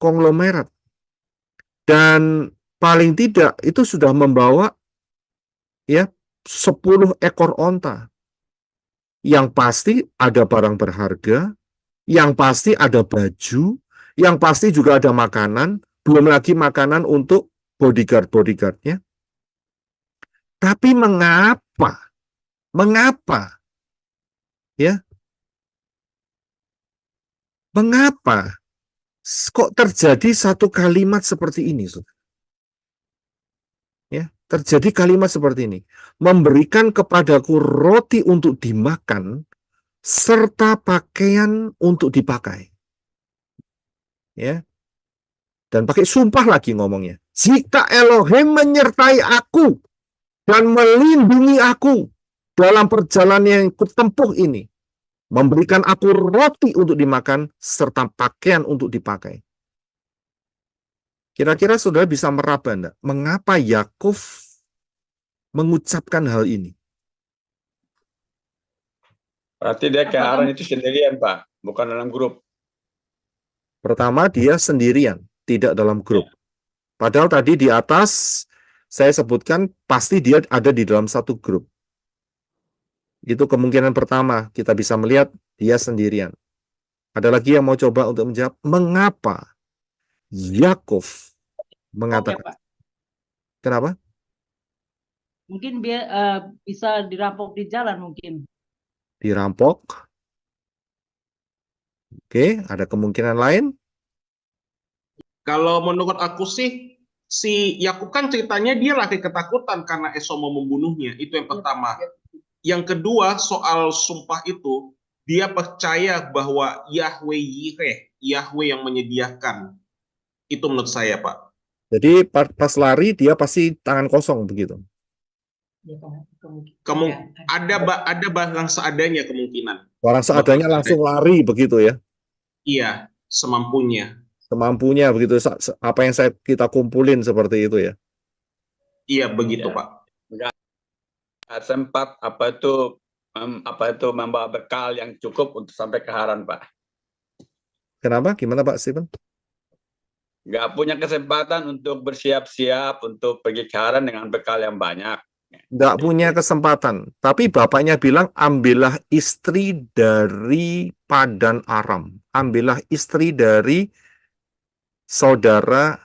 konglomerat. Dan paling tidak itu sudah membawa ya 10 ekor onta. Yang pasti ada barang berharga, yang pasti ada baju, yang pasti juga ada makanan, belum lagi makanan untuk bodyguard-bodyguardnya. Tapi mengapa? Mengapa? Ya. Mengapa? Kok terjadi satu kalimat seperti ini, Saudara? Ya, terjadi kalimat seperti ini. Memberikan kepadaku roti untuk dimakan serta pakaian untuk dipakai. Ya. Dan pakai sumpah lagi ngomongnya. Jika Elohim menyertai aku dan melindungi aku dalam perjalanan yang kutempuh ini, memberikan aku roti untuk dimakan serta pakaian untuk dipakai. Kira-kira saudara bisa meraba enggak? Mengapa Yakov mengucapkan hal ini? Berarti dia ke arah itu sendirian, Pak, bukan dalam grup. Pertama, dia sendirian, tidak dalam grup. Padahal tadi di atas saya sebutkan pasti dia ada di dalam satu grup. Itu kemungkinan pertama, kita bisa melihat dia sendirian. Ada lagi yang mau coba untuk menjawab, mengapa Yakov mengatakan? Pak. Kenapa? Mungkin bisa dirampok di jalan mungkin. Dirampok. Oke, ada kemungkinan lain? Kalau menurut aku sih, si Yakub kan ceritanya dia lagi ketakutan karena Esau mau membunuhnya. Itu yang pertama. Yang kedua, soal sumpah itu, dia percaya bahwa Yahweh Yireh, Yahweh yang menyediakan. Itu menurut saya, Pak. Jadi pas lari dia pasti tangan kosong begitu. Ada barang seadanya kemungkinan. Orang seadanya langsung lari begitu ya. Iya, semampunya. Semampunya begitu. Apa yang kita kumpulin seperti itu ya. Iya, begitu, Ya. Pak. Sempat apa itu membawa bekal yang cukup untuk sampai ke Haran, Pak. Kenapa? Gimana Pak Stephen? Nggak punya kesempatan untuk bersiap-siap untuk pergi ke Haran dengan bekal yang banyak. Nggak punya kesempatan. Tapi bapaknya bilang, ambillah istri dari Padan Aram. Ambillah istri dari saudara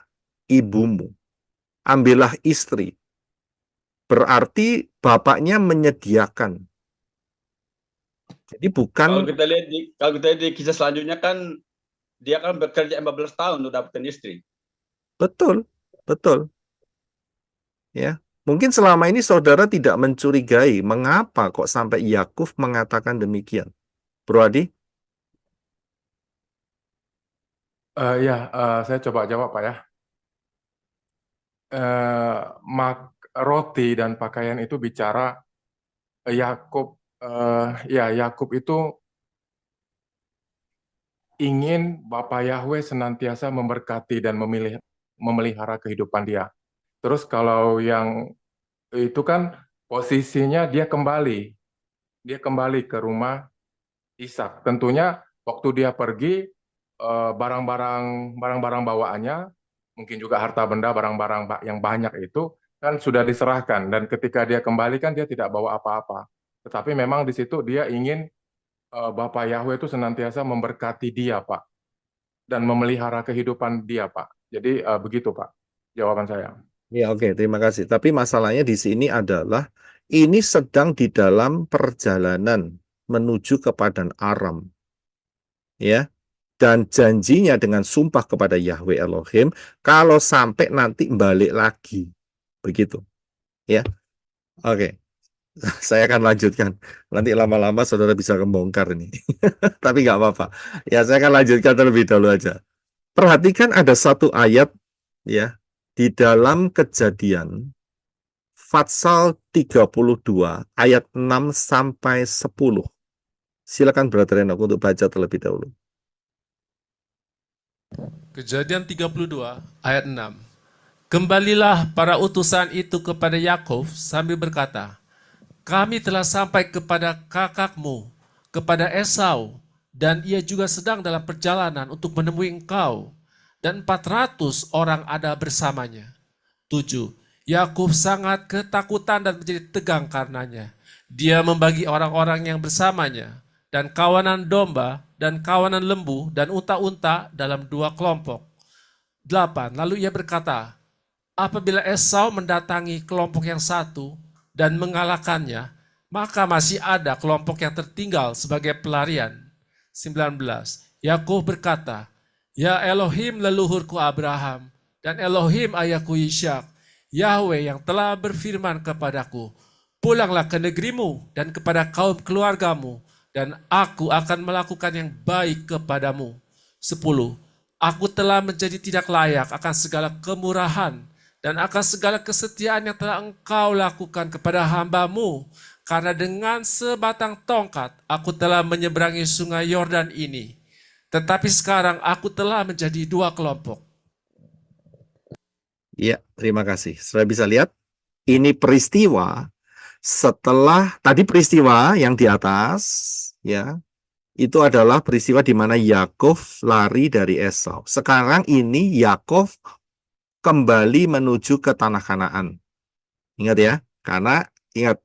ibumu. Ambillah istri. Berarti bapaknya menyediakan. Jadi Kalau bukan, kita lihat di kisah selanjutnya kan dia kan bekerja 14 tahun untuk dapetin istri. betul, betul. Ya, mungkin selama ini saudara tidak mencurigai mengapa kok sampai Yakub mengatakan demikian. Bro Adi? Saya coba jawab Pak ya. Roti dan pakaian itu bicara Yakub. Yakub itu ingin Bapa Yahweh senantiasa memberkati dan memelihara kehidupan dia. Terus kalau yang itu kan posisinya dia kembali ke rumah Ishak. Tentunya waktu dia pergi barang-barang bawaannya, mungkin juga harta benda, barang-barang yang banyak itu kan sudah diserahkan, dan ketika dia kembali kan dia tidak bawa apa-apa. Tetapi memang di situ dia ingin Bapa Yahweh itu senantiasa memberkati dia, Pak, dan memelihara kehidupan dia, Pak. Jadi begitu, Pak, jawaban saya. Ya, oke, terima kasih. Tapi masalahnya di sini adalah ini sedang di dalam perjalanan menuju ke Padan Aram. Ya. Dan janjinya dengan sumpah kepada Yahweh Elohim kalau sampai nanti balik lagi. Begitu. Ya. Oke. Saya akan lanjutkan. Nanti lama-lama saudara bisa membongkar ini. Tapi nggak apa-apa. Ya, saya akan lanjutkan terlebih dahulu aja. Perhatikan ada satu ayat ya di dalam Kejadian Fatsal 32 ayat 6 sampai 10. Silakan Brother Enoch untuk baca terlebih dahulu. Kejadian 32 ayat 6. Kembalilah para utusan itu kepada Yakub sambil berkata, kami telah sampai kepada kakakmu, kepada Esau, dan ia juga sedang dalam perjalanan untuk menemui engkau, dan 400 orang ada bersamanya. 7. Yakub sangat ketakutan dan menjadi tegang karenanya. Dia membagi orang-orang yang bersamanya, dan kawanan domba, dan kawanan lembu, dan unta-unta dalam 2 kelompok. 8. Lalu ia berkata, apabila Esau mendatangi kelompok yang satu dan mengalahkannya, maka masih ada kelompok yang tertinggal sebagai pelarian. 19. Yakub berkata, ya Elohim leluhurku Abraham, dan Elohim ayahku Ishak, Yahweh yang telah berfirman kepadaku, pulanglah ke negerimu dan kepada kaum keluargamu, dan aku akan melakukan yang baik kepadamu. 10. Aku telah menjadi tidak layak akan segala kemurahan dan akan segala kesetiaan yang telah engkau lakukan kepada hambamu, karena dengan sebatang tongkat aku telah menyeberangi sungai Yordan ini. Tetapi sekarang aku telah menjadi 2 kelompok. Ya, terima kasih. Sudah bisa lihat, ini peristiwa setelah tadi peristiwa yang di atas, ya, itu adalah peristiwa di mana Yakov lari dari Esau. Sekarang ini Yakov kembali menuju ke tanah Kanaan. Ingat ya, karena ingat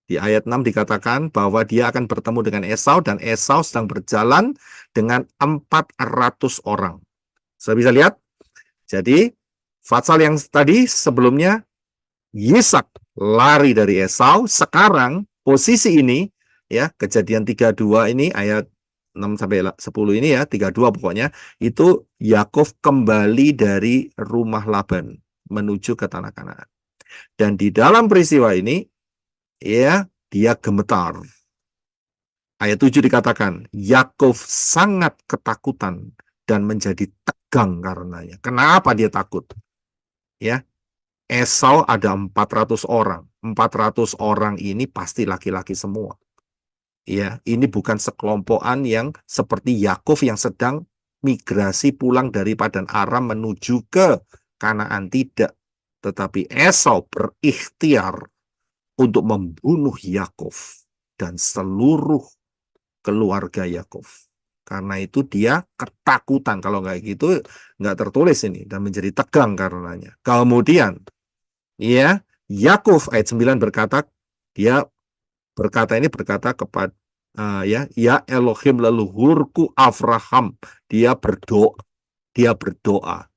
di ayat 6 dikatakan bahwa dia akan bertemu dengan Esau dan Esau sedang berjalan dengan 400 orang. Sudah bisa lihat? Jadi Fatsal yang tadi sebelumnya Ishak lari dari Esau, sekarang posisi ini ya, Kejadian 32 ini ayat 6 sampai 10 ini ya, 32 pokoknya, itu Yakov kembali dari rumah Laban menuju ke tanah Kanaan. Dan di dalam peristiwa ini ya, dia gemetar. Ayat 7 dikatakan, Yakov sangat ketakutan dan menjadi tegang karenanya. Kenapa dia takut? Ya, Esau ada 400 orang. 400 orang ini pasti laki-laki semua. Ya, ini bukan sekelompokan yang seperti Yakov yang sedang migrasi pulang dari Padan Aram menuju ke Kanaan, tidak. Tetapi Esau berikhtiar untuk membunuh Yakov dan seluruh keluarga Yakov. Karena itu dia ketakutan. Kalau nggak gitu, nggak tertulis ini. Dan menjadi tegang karenanya. Kemudian, ya, Yakov ayat 9 berkata, dia berkata kepada, ya Elohim leluhurku Abraham. Dia berdoa.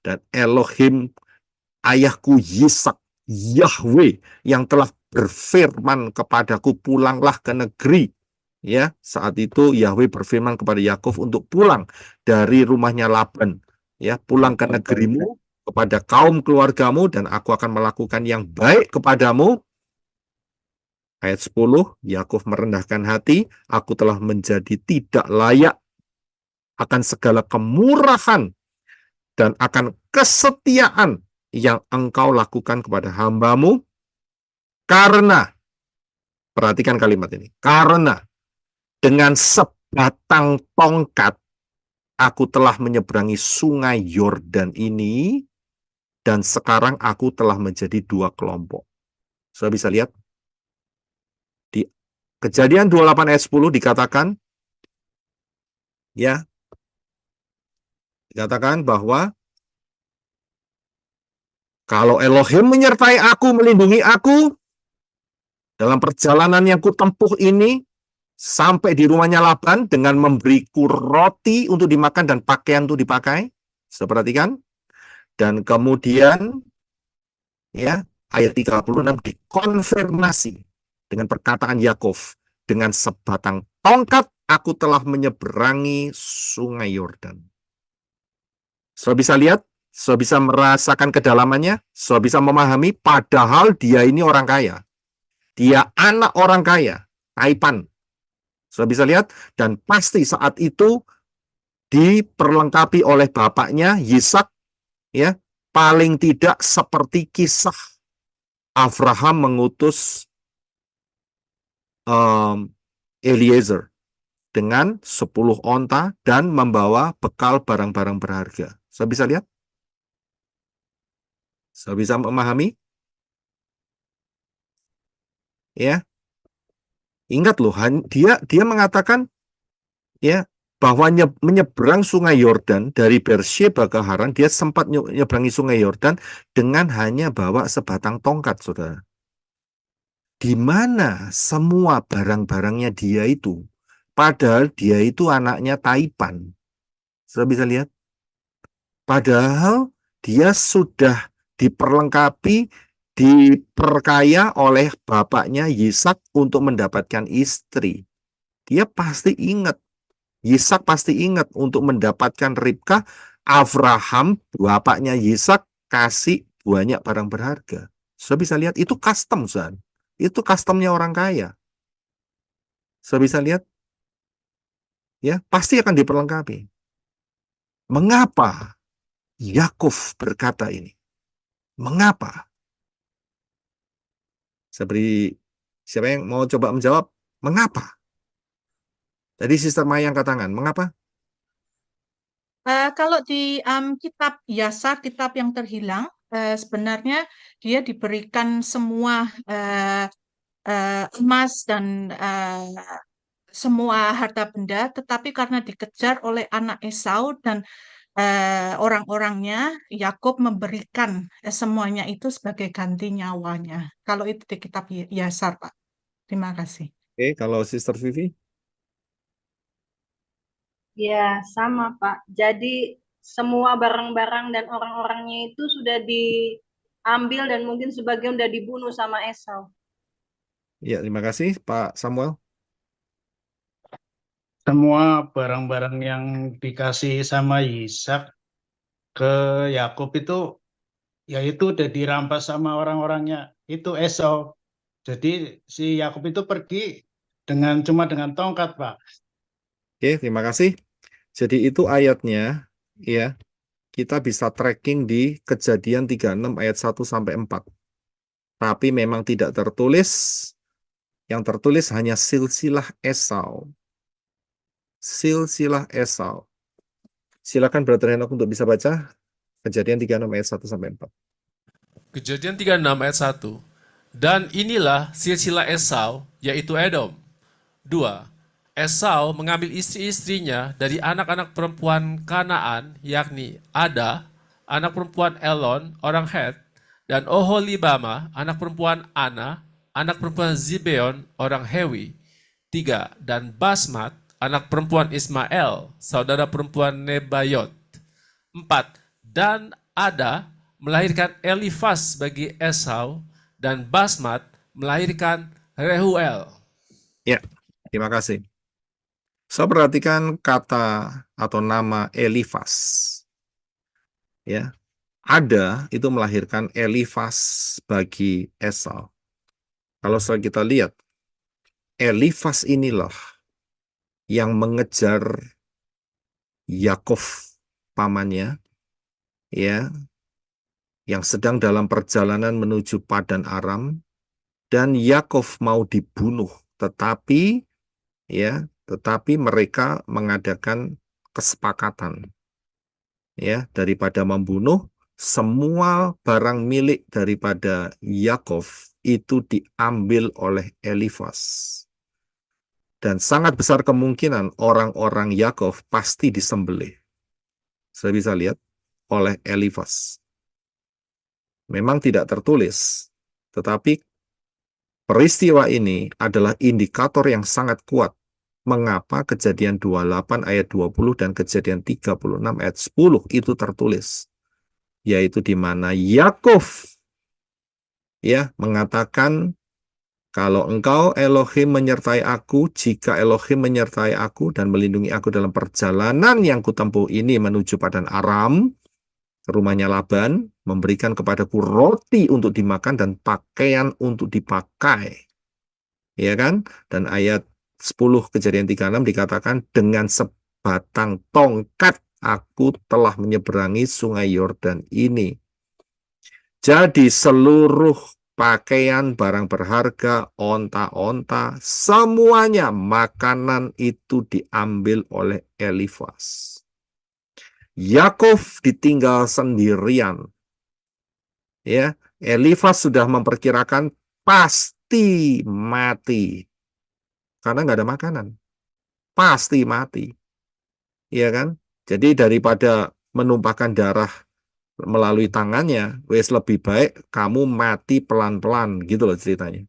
Dan Elohim ayahku Yisak, Yahweh yang telah berfirman kepadaku, pulanglah ke negeri. Ya, saat itu Yahweh berfirman kepada Yakov untuk pulang dari rumahnya Laban, ya, pulang ke negerimu, kepada kaum keluargamu, dan aku akan melakukan yang baik kepadamu. Ayat 10, Yakov merendahkan hati, aku telah menjadi tidak layak akan segala kemurahan dan akan kesetiaan yang engkau lakukan kepada hambamu, karena, perhatikan kalimat ini, karena dengan sebatang tongkat aku telah menyeberangi sungai Yordan ini, dan sekarang aku telah menjadi dua kelompok. Sudah bisa lihat? Di Kejadian 28 ayat 10 dikatakan, ya, dikatakan bahwa kalau Elohim menyertai aku, melindungi aku, dalam perjalanan yang kutempuh ini, sampai di rumahnya Laban dengan memberiku roti untuk dimakan dan pakaian untuk dipakai. Sudah perhatikan? Dan kemudian, ya, ayat 36 dikonfirmasi dengan perkataan Yakov, dengan sebatang tongkat aku telah menyeberangi sungai Yordan. Sudah bisa lihat? Sudah bisa merasakan kedalamannya? Sudah bisa memahami? Padahal dia ini orang kaya. Dia anak orang kaya, Taipan. Sudah bisa lihat? Dan pasti saat itu diperlengkapi oleh bapaknya, Yisak, ya, paling tidak seperti kisah Abraham mengutus Eliezer dengan 10 onta dan membawa bekal barang-barang berharga. Sudah bisa lihat? Sudah bisa memahami? Ya. Ingat loh, dia mengatakan, ya, bahwa menyeberang sungai Yordan dari Beersheba ke Haran, dia sempat menyeberangi sungai Yordan dengan hanya bawa sebatang tongkat, saudara. Di mana semua barang-barangnya dia itu, padahal dia itu anaknya Taipan. Sudah bisa lihat? Padahal dia sudah diperlengkapi, diperkaya oleh bapaknya Yisak untuk mendapatkan istri. Dia pasti ingat, Yisak pasti ingat untuk mendapatkan Ribkah, Abraham, bapaknya Yisak, kasih banyak barang berharga. Sudah bisa lihat, itu custom, Zan. Itu customnya orang kaya. Sudah bisa lihat? Ya, pasti akan diperlengkapi. Mengapa Yakov berkata ini? Mengapa? Siapa yang mau coba menjawab? Mengapa? Tadi Sister Maya angkat tangan. Mengapa? Kalau di kitab Yasar, kitab yang terhilang, sebenarnya dia diberikan semua emas dan semua harta benda, tetapi karena dikejar oleh anak Esau dan orang-orangnya, Yakub memberikan semuanya itu sebagai ganti nyawanya. Kalau itu di kitab Yasar, Pak. Terima kasih. Oke, kalau Sister Vivi? Ya, sama Pak. Jadi semua barang-barang dan orang-orangnya itu sudah diambil dan mungkin sebagian sudah dibunuh sama Esau. Ya, terima kasih Pak Samuel. Semua barang-barang yang dikasih sama Yisak ke Yakub itu, yaitu udah dirampas sama orang-orangnya itu Esau. Jadi si Yakub itu pergi cuma dengan tongkat, Pak. Oke, terima kasih. Jadi itu ayatnya, ya, kita bisa tracking di Kejadian 36 ayat 1 sampai 4. Tapi memang tidak tertulis, yang tertulis hanya silsilah Esau. Silsilah Esau. Silakan Brother Enoch untuk bisa baca Kejadian 36 ayat 1 sampai 4. Kejadian 36 ayat 1. Dan inilah silsilah Esau, yaitu Edom. 2. Esau mengambil istri-istrinya dari anak-anak perempuan Kanaan, yakni Ada, anak perempuan Elon, orang Het, dan Oholibama, anak perempuan Ana, anak perempuan Zibeon, orang Hewi. 3. Dan Basmat, anak perempuan Ismael, saudara perempuan Nebayot. 4. Dan Ada melahirkan Elifas bagi Esau, dan Basmat melahirkan Rehuel. Ya, terima kasih. So, perhatikan kata atau nama Elifas. Ya, Ada itu melahirkan Elifas bagi Esau. Kalau kita lihat, Elifas inilah yang mengejar Yakov pamannya, ya, yang sedang dalam perjalanan menuju Padan Aram, dan Yakov mau dibunuh, tetapi mereka mengadakan kesepakatan, ya, daripada membunuh, semua barang milik daripada Yakov itu diambil oleh Elifas. Dan sangat besar kemungkinan orang-orang Yakov pasti disembelih. Saya bisa lihat oleh Elifas. Memang tidak tertulis, tetapi peristiwa ini adalah indikator yang sangat kuat mengapa Kejadian 28 ayat 20 dan Kejadian 36 ayat 10 itu tertulis. Yaitu di mana Yakov, ya, mengatakan, kalau engkau Elohim menyertai aku, jika Elohim menyertai aku dan melindungi aku dalam perjalanan yang kutempuh ini menuju Padan Aram, ke rumahnya Laban, memberikan kepadaku roti untuk dimakan dan pakaian untuk dipakai. Ya kan? Dan ayat 10 Kejadian 36 dikatakan, dengan sebatang tongkat aku telah menyeberangi sungai Yordan ini. Jadi seluruh pakaian, barang berharga, onta-onta, semuanya makanan itu diambil oleh Elifas. Yakov ditinggal sendirian. Ya, Elifas sudah memperkirakan pasti mati. Karena nggak ada makanan. Pasti mati. Iya kan? Jadi daripada menumpahkan darah melalui tangannya, wes lebih baik kamu mati pelan-pelan, gitu loh ceritanya.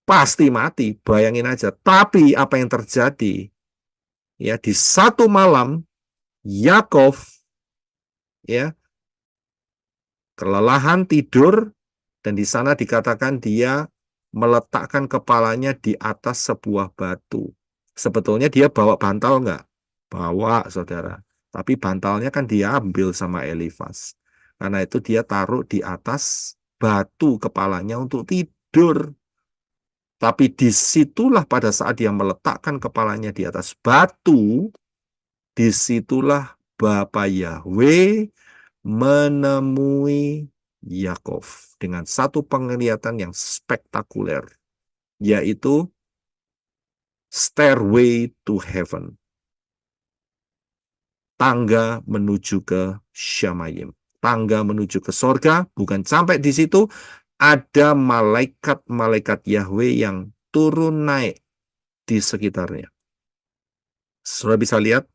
Pasti mati, bayangin aja. Tapi apa yang terjadi? Ya, di satu malam Yakov, ya, kelelahan tidur, dan di sana dikatakan dia meletakkan kepalanya di atas sebuah batu. Sebetulnya dia bawa bantal enggak? Bawa, saudara. Tapi bantalnya kan dia ambil sama Elifas. Karena itu dia taruh di atas batu kepalanya untuk tidur. Tapi disitulah pada saat dia meletakkan kepalanya di atas batu, disitulah Bapa Yahweh menemui Yakov dengan satu penglihatan yang spektakuler, yaitu stairway to heaven. Tangga menuju ke Syamayim. Tangga menuju ke sorga, bukan sampai di situ, ada malaikat-malaikat Yahweh yang turun naik di sekitarnya. Sudah bisa lihat?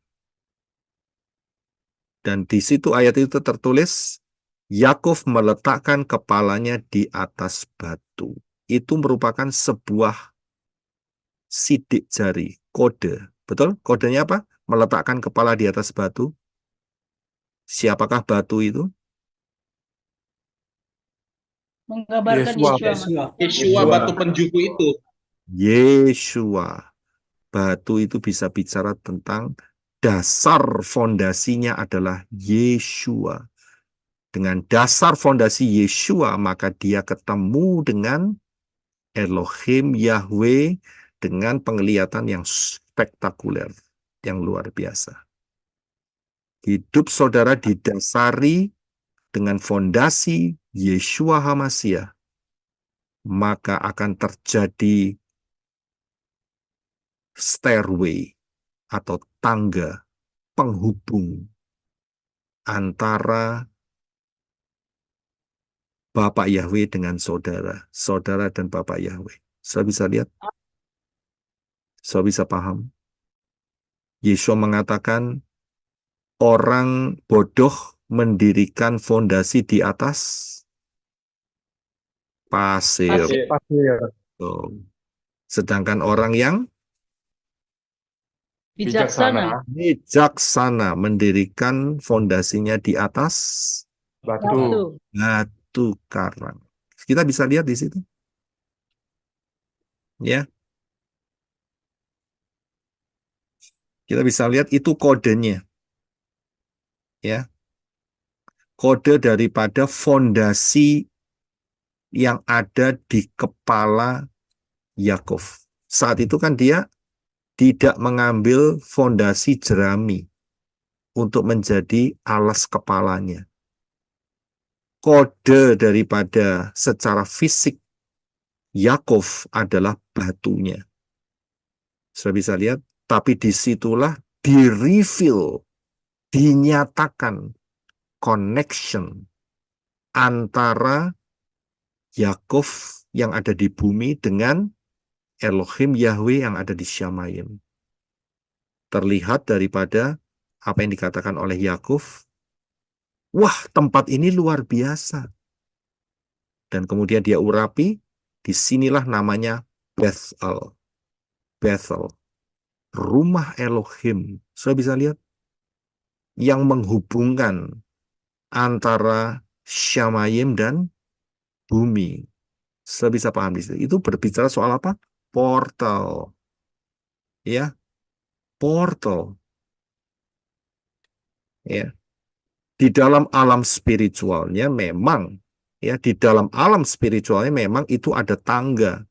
Dan di situ ayat itu tertulis, Yakov meletakkan kepalanya di atas batu. Itu merupakan sebuah sidik jari, kode. Betul? Kodenya apa? Meletakkan kepala di atas batu. Siapakah batu itu? Menggambarkan Yeshua. Yeshua batu penjuku itu. Yeshua. Batu itu bisa bicara tentang dasar fondasinya adalah Yeshua. Dengan dasar fondasi Yeshua, maka dia ketemu dengan Elohim Yahweh dengan penglihatan yang spektakuler, yang luar biasa. Hidup saudara didasari dengan fondasi Yeshua HaMashiach, maka akan terjadi stairway atau tangga penghubung antara Bapak Yahweh dengan saudara, saudara dan Bapak Yahweh. Saya bisa lihat? Saya bisa paham? Yeshua mengatakan, orang bodoh mendirikan fondasi di atas pasir. Oh. Sedangkan orang yang Bijaksana. bijaksana mendirikan fondasinya di atas Batu. batu karang. Kita bisa lihat di situ. Ya. Kita bisa lihat itu kodenya. Ya. Kode daripada fondasi yang ada di kepala Yakov. Saat itu kan dia tidak mengambil fondasi jerami untuk menjadi alas kepalanya. Kode daripada secara fisik Yakov adalah batunya. Sudah bisa lihat, tapi disitulah di-reveal, dinyatakan connection antara Yakov yang ada di bumi dengan Elohim Yahweh yang ada di Syamayim. Terlihat daripada apa yang dikatakan oleh Yakov, wah, tempat ini luar biasa. Dan kemudian dia urapi, disinilah namanya Bethel. Bethel, rumah Elohim. Sudah bisa lihat? Yang menghubungkan antara Syamayim dan bumi. Sudah bisa paham di situ. Itu berbicara soal apa? Portal. Ya. Portal. Ya. Di dalam alam spiritualnya memang, ya, di dalam alam spiritualnya memang itu ada tangga.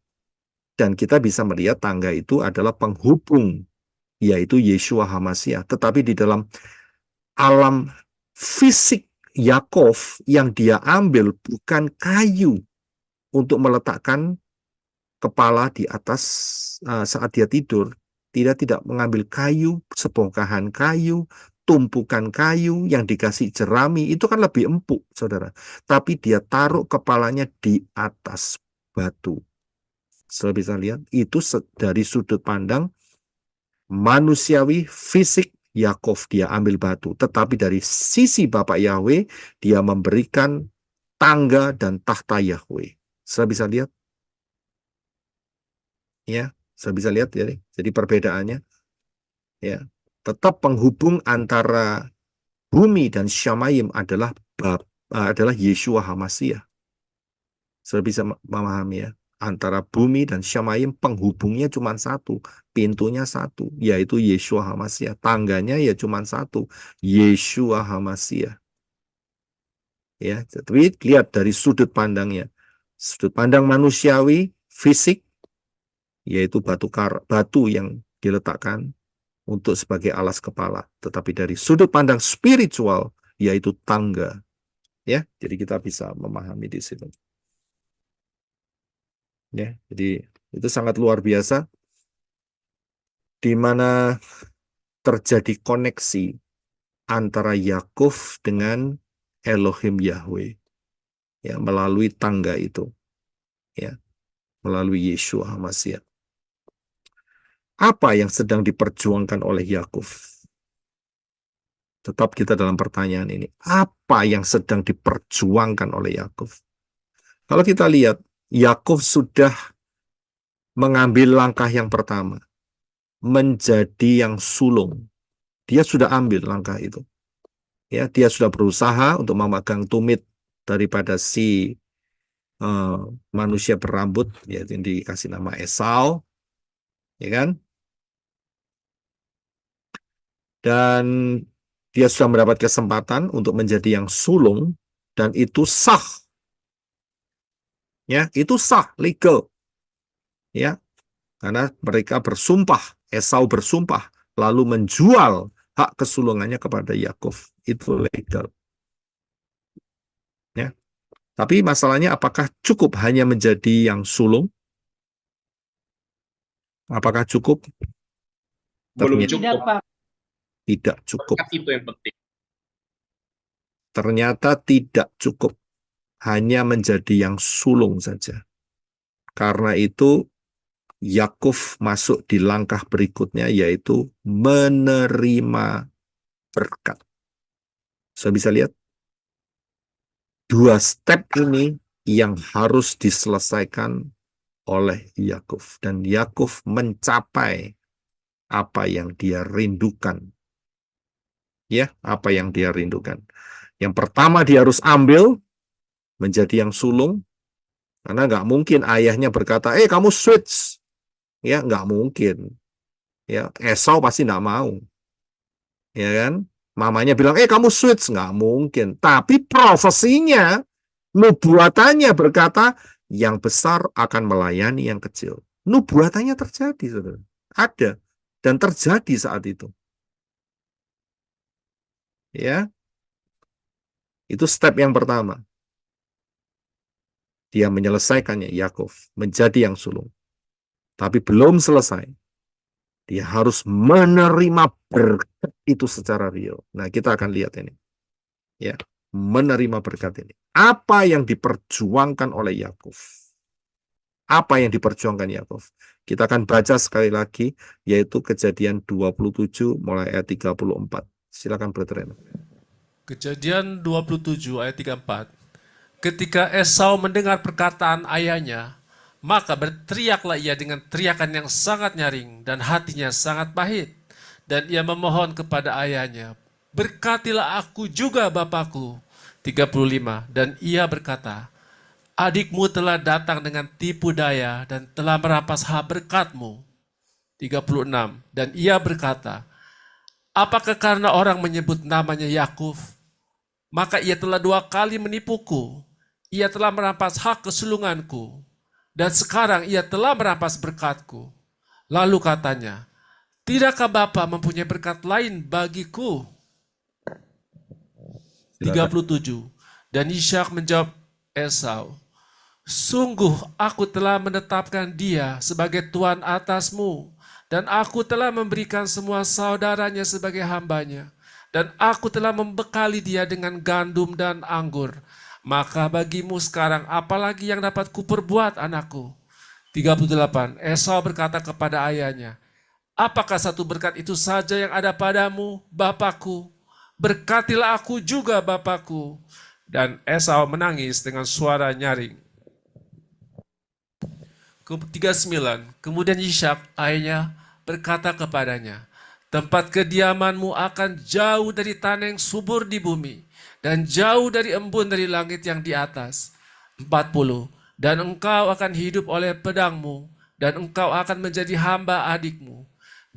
Dan kita bisa melihat tangga itu adalah penghubung, yaitu Yeshua HaMashiach. Tetapi di dalam alam fisik Yakov yang dia ambil bukan kayu untuk meletakkan kepala di atas saat dia tidur. Tidak mengambil kayu, sebongkahan kayu, tumpukan kayu yang dikasih jerami, itu kan lebih empuk, saudara. Tapi dia taruh kepalanya di atas batu. Saya bisa lihat, itu dari sudut pandang manusiawi, fisik, Yakov dia ambil batu. Tetapi dari sisi Bapak Yahweh, dia memberikan tangga dan tahta Yahweh. Saya bisa lihat? Ya, saya bisa lihat ya. Jadi perbedaannya, ya, tetap penghubung antara bumi dan Syamayim adalah Yeshua HaMashiach. Saya bisa memahami ya. Antara bumi dan Syamayim penghubungnya cuma satu, pintunya satu, yaitu Yeshua HaMashiach. Tangganya ya cuma satu, Yeshua HaMashiach. Ya, tapi lihat dari sudut pandangnya. Sudut pandang manusiawi, fisik, yaitu batu yang diletakkan untuk sebagai alas kepala. Tetapi dari sudut pandang spiritual, yaitu tangga. Ya, jadi kita bisa memahami di situ. Ya, jadi itu sangat luar biasa, di mana terjadi koneksi antara Yakov dengan Elohim Yahweh, ya, melalui tangga itu, ya, melalui Yeshua HaMashiach. Apa yang sedang diperjuangkan oleh Yakov? Tetap kita dalam pertanyaan ini. Apa yang sedang diperjuangkan oleh Yakov? Kalau kita lihat, Yakov sudah mengambil langkah yang pertama, menjadi yang sulung. Dia sudah ambil langkah itu. Ya, dia sudah berusaha untuk memegang tumit daripada si manusia berambut, yaitu yang dikasih nama Esau, ya kan? Dan dia sudah mendapat kesempatan untuk menjadi yang sulung, dan itu sah. Ya, itu sah, legal. Ya, Karena mereka bersumpah, Esau bersumpah, lalu menjual hak kesulungannya kepada Yakub. Itu legal. Ya. Tapi masalahnya apakah cukup hanya menjadi yang sulung? Apakah cukup? Belum Ternyata cukup. Tidak, Pak. tidak cukup. Berkat itu yang penting. Ternyata tidak cukup. Hanya menjadi yang sulung saja. Karena itu Yakub masuk di langkah berikutnya, yaitu menerima berkat. Saya bisa lihat dua step ini yang harus diselesaikan oleh Yakub, dan Yakub mencapai apa yang dia rindukan. Ya, apa yang dia rindukan. Yang pertama dia harus ambil menjadi yang sulung, karena nggak mungkin ayahnya berkata, kamu switch. Ya, nggak mungkin. Ya, Esau pasti nggak mau. Ya kan? Mamanya bilang, kamu switch. Nggak mungkin. Tapi profesinya, nubuatannya berkata, yang besar akan melayani yang kecil. Nubuatannya terjadi, saudara. Ada. Dan terjadi saat itu. Ya. Itu step yang pertama. Dia menyelesaikannya, Yakub, menjadi yang sulung. Tapi belum selesai. Dia harus menerima berkat itu secara real. Nah, kita akan lihat ini. Ya, menerima berkat ini. Apa yang diperjuangkan oleh Yakub? Apa yang diperjuangkan Yakub? Kita akan baca sekali lagi, yaitu Kejadian 27 mulai ayat 34. Silakan Brother Reno. Kejadian 27 ayat 34. Ketika Esau mendengar perkataan ayahnya, maka berteriaklah ia dengan teriakan yang sangat nyaring dan hatinya sangat pahit. Dan ia memohon kepada ayahnya, berkatilah aku juga Bapakku. 35. Dan ia berkata, adikmu telah datang dengan tipu daya dan telah merampas hak berkatmu. 36. Dan ia berkata, apakah karena orang menyebut namanya Yakub? Maka ia telah 2 kali menipuku. Ia telah merampas hak kesulunganku. Dan sekarang ia telah merampas berkatku. Lalu katanya, tidakkah Bapa mempunyai berkat lain bagiku? 37. Dan Ishak menjawab Esau, sungguh aku telah menetapkan dia sebagai tuan atasmu, dan aku telah memberikan semua saudaranya sebagai hambanya, dan aku telah membekali dia dengan gandum dan anggur. Maka bagimu sekarang apalagi yang dapat kuperbuat anakku? 38. Esau berkata kepada ayahnya, apakah satu berkat itu saja yang ada padamu, Bapakku? Berkatilah aku juga, Bapakku. Dan Esau menangis dengan suara nyaring. 39. Kemudian Ishak ayahnya berkata kepadanya, tempat kediamanmu akan jauh dari tanah yang subur di bumi, dan jauh dari embun dari langit yang di atas. 40. Dan engkau akan hidup oleh pedangmu, dan engkau akan menjadi hamba adikmu.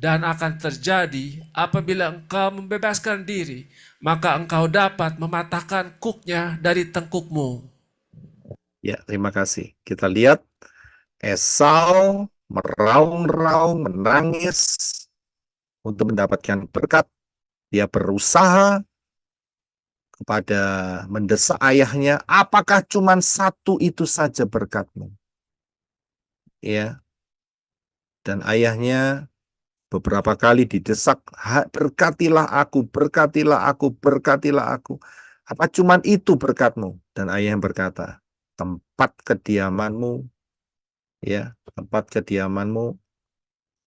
Dan akan terjadi apabila engkau membebaskan diri, maka engkau dapat mematahkan kuknya dari tengkukmu. Ya, terima kasih. Kita lihat Esau meraung-raung, menangis untuk mendapatkan berkat. Dia berusaha kepada mendesak ayahnya, apakah cuma satu itu saja berkatmu? Ya. Dan ayahnya beberapa kali didesak, berkatilah aku, berkatilah aku, berkatilah aku. Apa cuma itu berkatmu? Dan ayah yang berkata, tempat kediamanmu, ya, tempat kediamanmu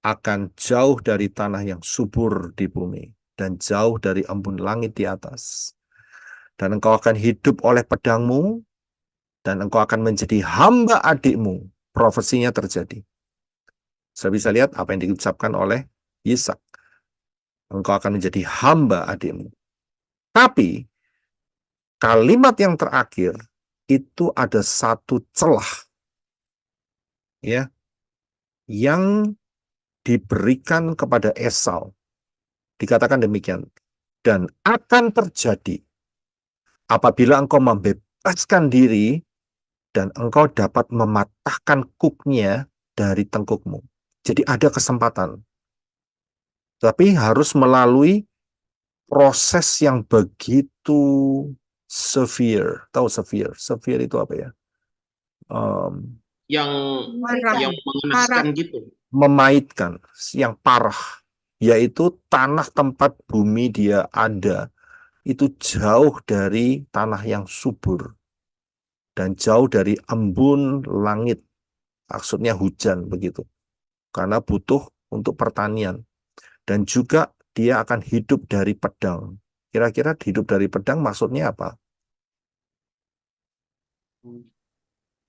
akan jauh dari tanah yang subur di bumi dan jauh dari embun langit di atas. Dan engkau akan hidup oleh pedangmu, dan engkau akan menjadi hamba adikmu. Profesinya terjadi. Saya bisa lihat apa yang diucapkan oleh Ishak. Engkau akan menjadi hamba adikmu. Tapi kalimat yang terakhir itu ada satu celah, ya, yang diberikan kepada Esau. Dikatakan demikian, dan akan terjadi apabila engkau membebaskan diri dan engkau dapat mematahkan kuknya dari tengkukmu. Jadi ada kesempatan. Tapi harus melalui proses yang begitu severe. Tahu severe? Severe itu apa ya? Yang Parah. mengenaskan gitu. Memaitkan, yang parah, yaitu tanah tempat bumi dia ada itu jauh dari tanah yang subur dan jauh dari embun langit, maksudnya hujan begitu, karena butuh untuk pertanian, dan juga dia akan hidup dari pedang. Kira-kira hidup dari pedang maksudnya apa?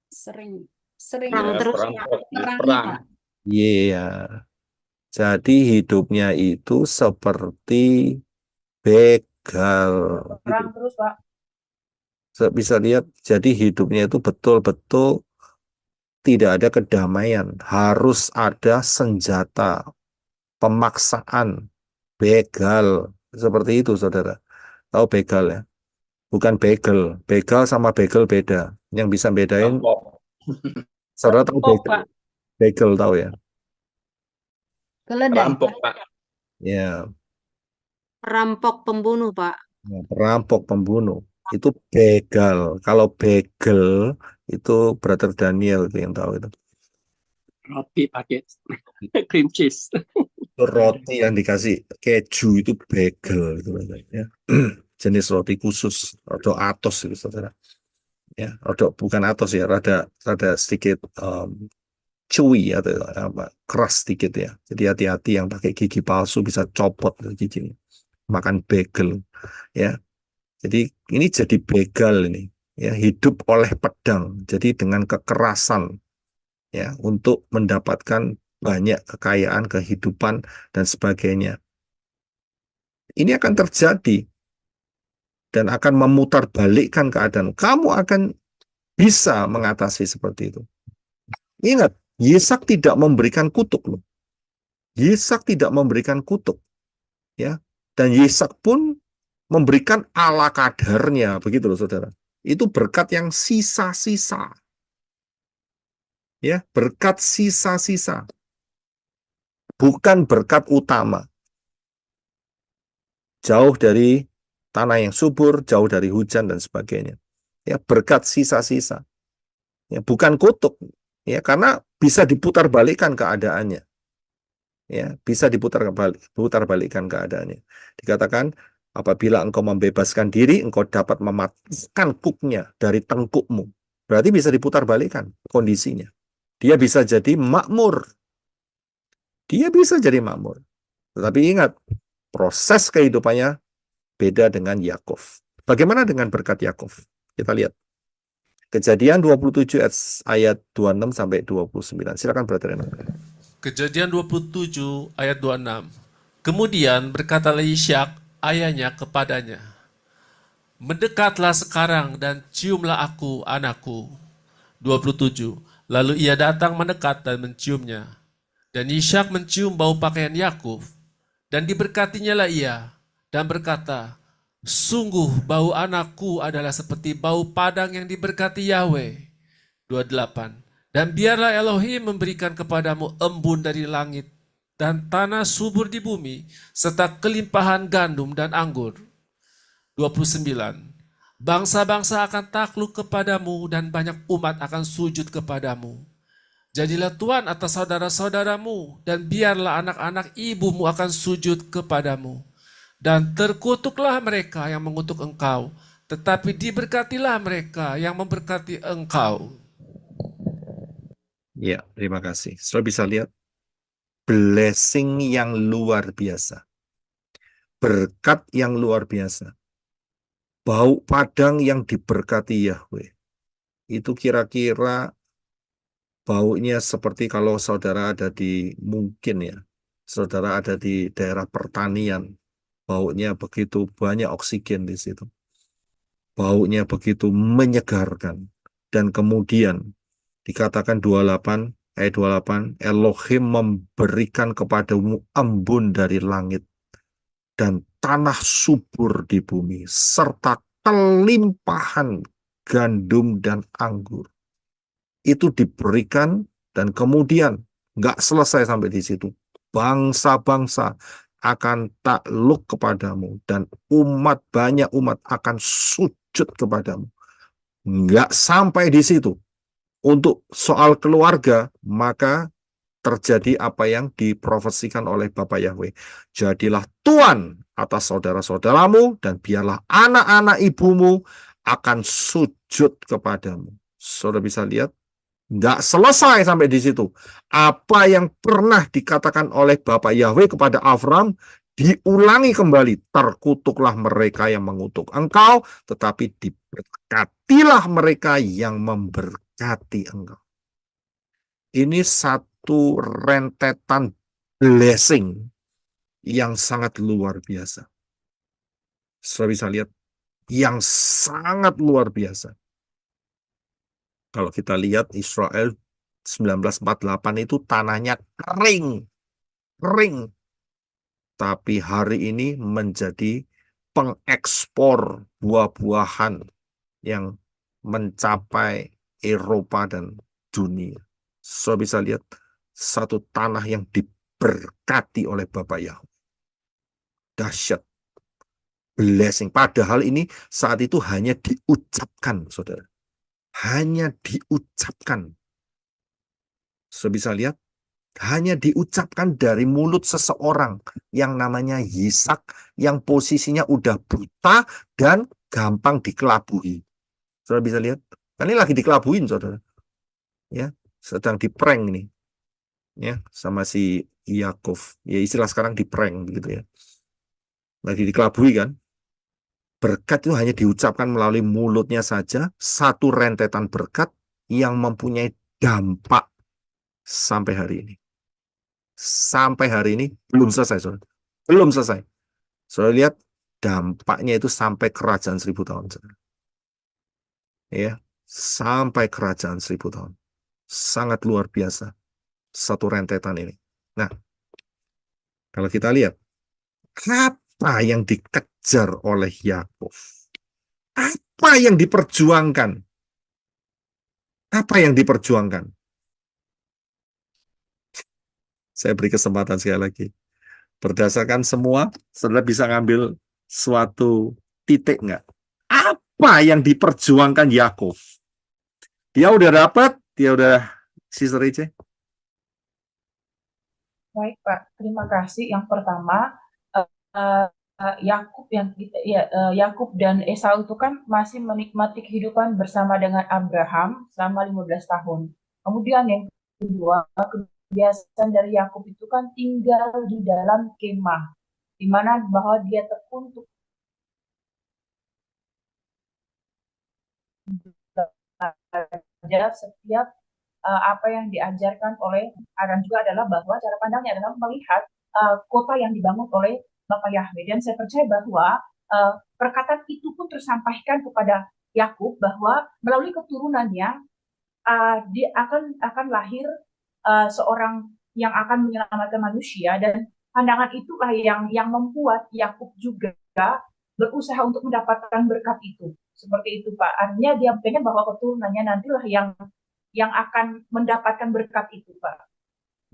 Sering Ya, terus perampok, perang, perang. Pak. Iya. Jadi hidupnya itu seperti begal. Perang terus, Pak. Bisa lihat, jadi hidupnya itu betul-betul tidak ada kedamaian. Harus ada senjata, pemaksaan, begal. Seperti itu, saudara. Tahu begal ya? Bukan begel. Begal sama begel beda. Yang bisa bedain, Perampok. saudara tahu Perampok, begel. Pak. Begel tahu ya? Keledai, Perampok, Pak. Pak. Ya, Perampok pembunuh, Pak. perampok pembunuh. Itu begal. Kalau begel itu Brother Daniel itu yang tahu itu. Roti pakai cream cheese. Itu roti yang dikasih keju itu bagel itu ya. Jenis roti khusus atau atos itu saudara. Ya, atau bukan atos ya, rada sedikit chewy atau apa, keras sedikit ya. Jadi hati-hati yang pakai gigi palsu bisa copot giginya. Makan bagel ya. Jadi ini jadi begal ini ya, hidup oleh pedang. Jadi dengan kekerasan ya untuk mendapatkan banyak kekayaan, kehidupan dan sebagainya. Ini akan terjadi dan akan memutarbalikkan keadaan. Kamu akan bisa mengatasi seperti itu. Ingat, Yisak tidak memberikan kutuk loh. Yisak tidak memberikan kutuk ya. Dan Yisak pun memberikan ala kadarnya, begitu loh saudara. Itu berkat yang sisa-sisa. Ya, berkat sisa-sisa. Bukan berkat utama. Jauh dari tanah yang subur, jauh dari hujan dan sebagainya. Ya, berkat sisa-sisa. Ya, bukan kutuk. Ya, karena bisa diputarbalikkan keadaannya. Ya, bisa diputarbalikkan keadaannya. Dikatakan, apabila engkau membebaskan diri, engkau dapat mematahkan kuknya dari tengkukmu. Berarti bisa diputarbalikkan kondisinya. Dia bisa jadi makmur. Dia bisa jadi makmur. Tetapi ingat, proses kehidupannya beda dengan Yakov. Bagaimana dengan berkat Yakov? Kita lihat. Kejadian 27 ayat 26 sampai 29. Silakan Brother Enoch. Kejadian 27 ayat 26. Kemudian berkatalah Ishak ayahnya kepadanya, "Mendekatlah sekarang dan ciumlah aku, anakku." 27. Lalu ia datang mendekat dan menciumnya. Dan Ishak mencium bau pakaian Yakub, dan diberkatinya lah ia, dan berkata, "Sungguh bau anakku adalah seperti bau padang yang diberkati Yahweh." 28. Dan biarlah Elohim memberikan kepadamu embun dari langit dan tanah subur di bumi, serta kelimpahan gandum dan anggur. 29. Bangsa-bangsa akan takluk kepadamu dan banyak umat akan sujud kepadamu. Jadilah tuan atas saudara-saudaramu, dan biarlah anak-anak ibumu akan sujud kepadamu. Dan terkutuklah mereka yang mengutuk engkau, tetapi diberkatilah mereka yang memberkati engkau. Ya, terima kasih. Saudara bisa lihat blessing yang luar biasa. Berkat yang luar biasa. Bau padang yang diberkati Yahweh. Itu kira-kira baunya seperti kalau saudara ada di, mungkin ya, saudara ada di daerah pertanian. Baunya begitu banyak oksigen di situ. Baunya begitu menyegarkan. Dan kemudian dikatakan 28, ayat 28, Elohim memberikan kepadamu embun dari langit dan tanah subur di bumi, serta kelimpahan gandum dan anggur. Itu diberikan dan kemudian Nggak selesai sampai di situ. Bangsa-bangsa akan takluk kepadamu dan banyak umat akan sujud kepadamu. Nggak sampai di situ. Untuk soal keluarga, maka terjadi apa yang diprofesikan oleh Bapak Yahweh. Jadilah tuan atas saudara-saudaramu dan biarlah anak-anak ibumu akan sujud kepadamu. Saudara bisa lihat, nggak selesai sampai di situ. Apa yang pernah dikatakan oleh Bapak Yahweh kepada Avram diulangi kembali. Terkutuklah mereka yang mengutuk engkau, tetapi diberkatilah mereka yang memberkati engkau. Ini satu rentetan blessing yang sangat luar biasa. Saudara bisa lihat, yang sangat luar biasa. Kalau kita lihat Israel 1948 itu tanahnya kering. Tapi hari ini menjadi pengekspor buah-buahan yang mencapai Eropa dan dunia. So bisa lihat satu tanah yang diberkati oleh Bapak Yahweh. Dahsyat. Blessing. Padahal ini saat itu hanya diucapkan, saudara. Hanya diucapkan. So bisa lihat, hanya diucapkan dari mulut seseorang yang namanya Yisak, yang posisinya udah buta dan gampang dikelabui. Saudara bisa lihat, ini lagi dikelabuin, saudara. Ya, sedang diprank ini. Ya, sama si Yakov. Ya, istilah sekarang diprank begitu ya. Lagi dikelabui kan. Berkat itu hanya diucapkan melalui mulutnya saja, satu rentetan berkat yang mempunyai dampak sampai hari ini. Sampai hari ini belum selesai, saudara. Belum selesai. Saudara lihat dampaknya itu sampai kerajaan 1000 tahun. Saudara. Ya, sampai kerajaan 1000 tahun. Sangat luar biasa satu rentetan ini. Nah, kalau kita lihat apa yang dikejar oleh Yakov, apa yang diperjuangkan, apa yang diperjuangkan. Saya beri kesempatan sekali lagi. Berdasarkan semua, saudara bisa ngambil suatu titik nggak? Apa yang diperjuangkan Yakov? Dia udah dapat, dia udah Sister Ice. Baik Pak, terima kasih. Yang pertama, Yakub dan Esau itu kan masih menikmati kehidupan bersama dengan Abraham selama 15 tahun. Kemudian yang kedua, kebiasaan dari Yakub itu kan tinggal di dalam kemah, di mana bahwa dia terkuntuk setiap apa yang diajarkan oleh Adam juga adalah bahwa cara pandangnya adalah melihat kota yang dibangun oleh Bapak Yahweh. Dan saya percaya bahwa perkataan itu pun tersampaikan kepada Yakub bahwa melalui keturunannya dia akan lahir seorang yang akan menyelamatkan manusia, dan pandangan itulah yang membuat Yakub juga berusaha untuk mendapatkan berkat itu. Seperti itu Pak. Artinya dia pengen bahwa keturunannya nantilah yang akan mendapatkan berkat itu Pak.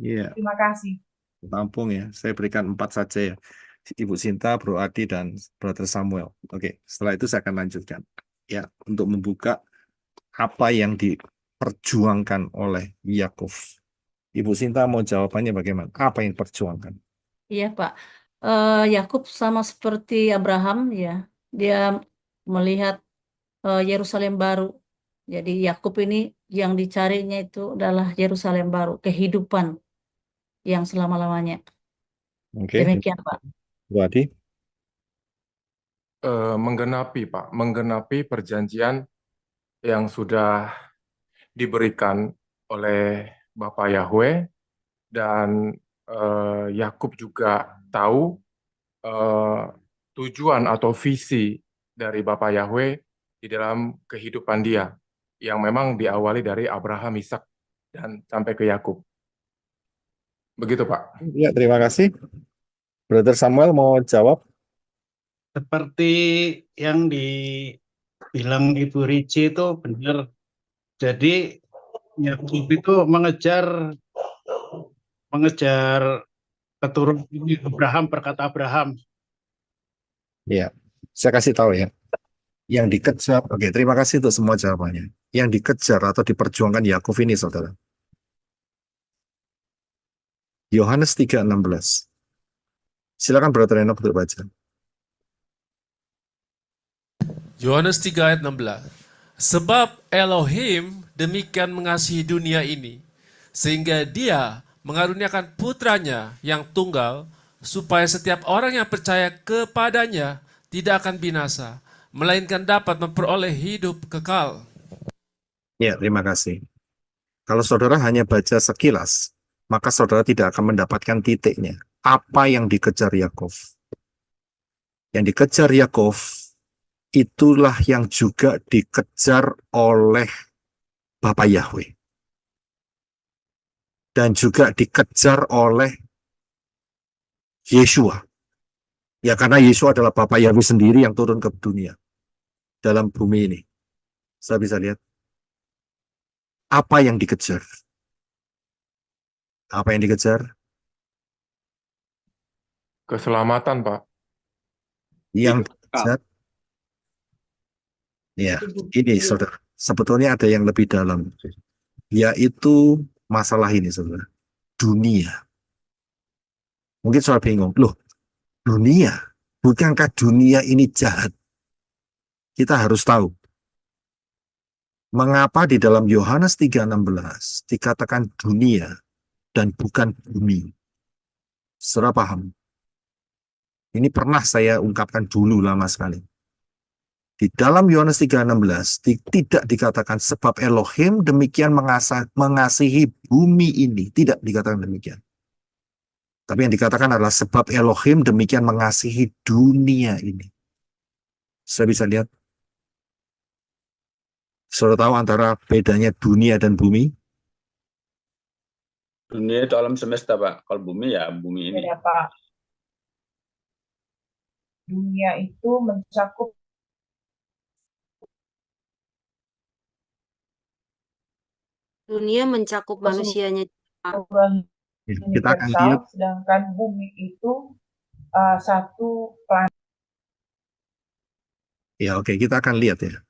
Iya. Terima kasih. Tampung ya. Saya berikan 4 saja ya. Ibu Sinta, Bro Adi, dan Brother Samuel. Oke, setelah itu saya akan lanjutkan. Ya, untuk membuka apa yang diperjuangkan oleh Yakov. Ibu Sinta mau jawabannya bagaimana? Apa yang diperjuangkan? Iya Pak, Yakub sama seperti Abraham ya, dia melihat Yerusalem baru. Jadi Yakub ini yang dicarinya itu adalah Yerusalem baru, kehidupan yang selama-lamanya. Oke. Demikian Pak. Bu Adi? Menggenapi Pak, menggenapi perjanjian yang sudah diberikan oleh Bapak Yahweh, dan Yakub juga tahu tujuan atau visi dari Bapak Yahweh di dalam kehidupan dia, yang memang diawali dari Abraham, Ishak, dan sampai ke Yakub. Begitu Pak. Ya, terima kasih. Brother Samuel mau jawab? Seperti yang dibilang Ibu Ricci itu benar. Jadi Yakub itu mengejar mengejar keturunan Abraham, berkata Abraham. Ya, saya kasih tahu ya. Yang dikejar, oke, terima kasih untuk semua jawabannya. Yang dikejar atau diperjuangkan Yakub ini, saudara. Yohanes 3:16. Silakan Brother Enoch untuk baca. Yohanes 3 ayat 16. Sebab Elohim demikian mengasihi dunia ini, sehingga dia mengaruniakan putranya yang tunggal, supaya setiap orang yang percaya kepadanya tidak akan binasa, melainkan dapat memperoleh hidup kekal. Ya, terima kasih. Kalau saudara hanya baca sekilas, maka saudara tidak akan mendapatkan titiknya. Apa yang dikejar Yakov? Yang dikejar Yakov itulah yang juga dikejar oleh Bapa Yahweh. Dan juga dikejar oleh Yeshua. Ya, karena Yeshua adalah Bapa Yahweh sendiri yang turun ke dunia. Dalam bumi ini. Saya bisa lihat. Apa yang dikejar? Apa yang dikejar? Keselamatan, Pak. Yang dikejar. Ya, ini saudara. Sebetulnya ada yang lebih dalam. Yaitu masalah ini, saudara. Dunia. Mungkin saudara bingung. Loh, dunia? Bukankah dunia ini jahat? Kita harus tahu. Mengapa di dalam Yohanes 3:16 dikatakan dunia dan bukan bumi? Saudara paham? Ini pernah saya ungkapkan dulu lama sekali. Di dalam Yohanes 3:16 tidak dikatakan sebab Elohim demikian mengasihi bumi ini. Tidak dikatakan demikian. Tapi yang dikatakan adalah sebab Elohim demikian mengasihi dunia ini. Saya bisa lihat. Saudara tahu antara bedanya dunia dan bumi? Dunia itu alam semesta, Pak. Kalau bumi ya bumi ini. Ya, Pak. Dunia itu mencakup Dunia mencakup manusianya. Kita akan lihat. universal, sedangkan bumi itu satu planet. Ya, oke, kita akan lihat ya.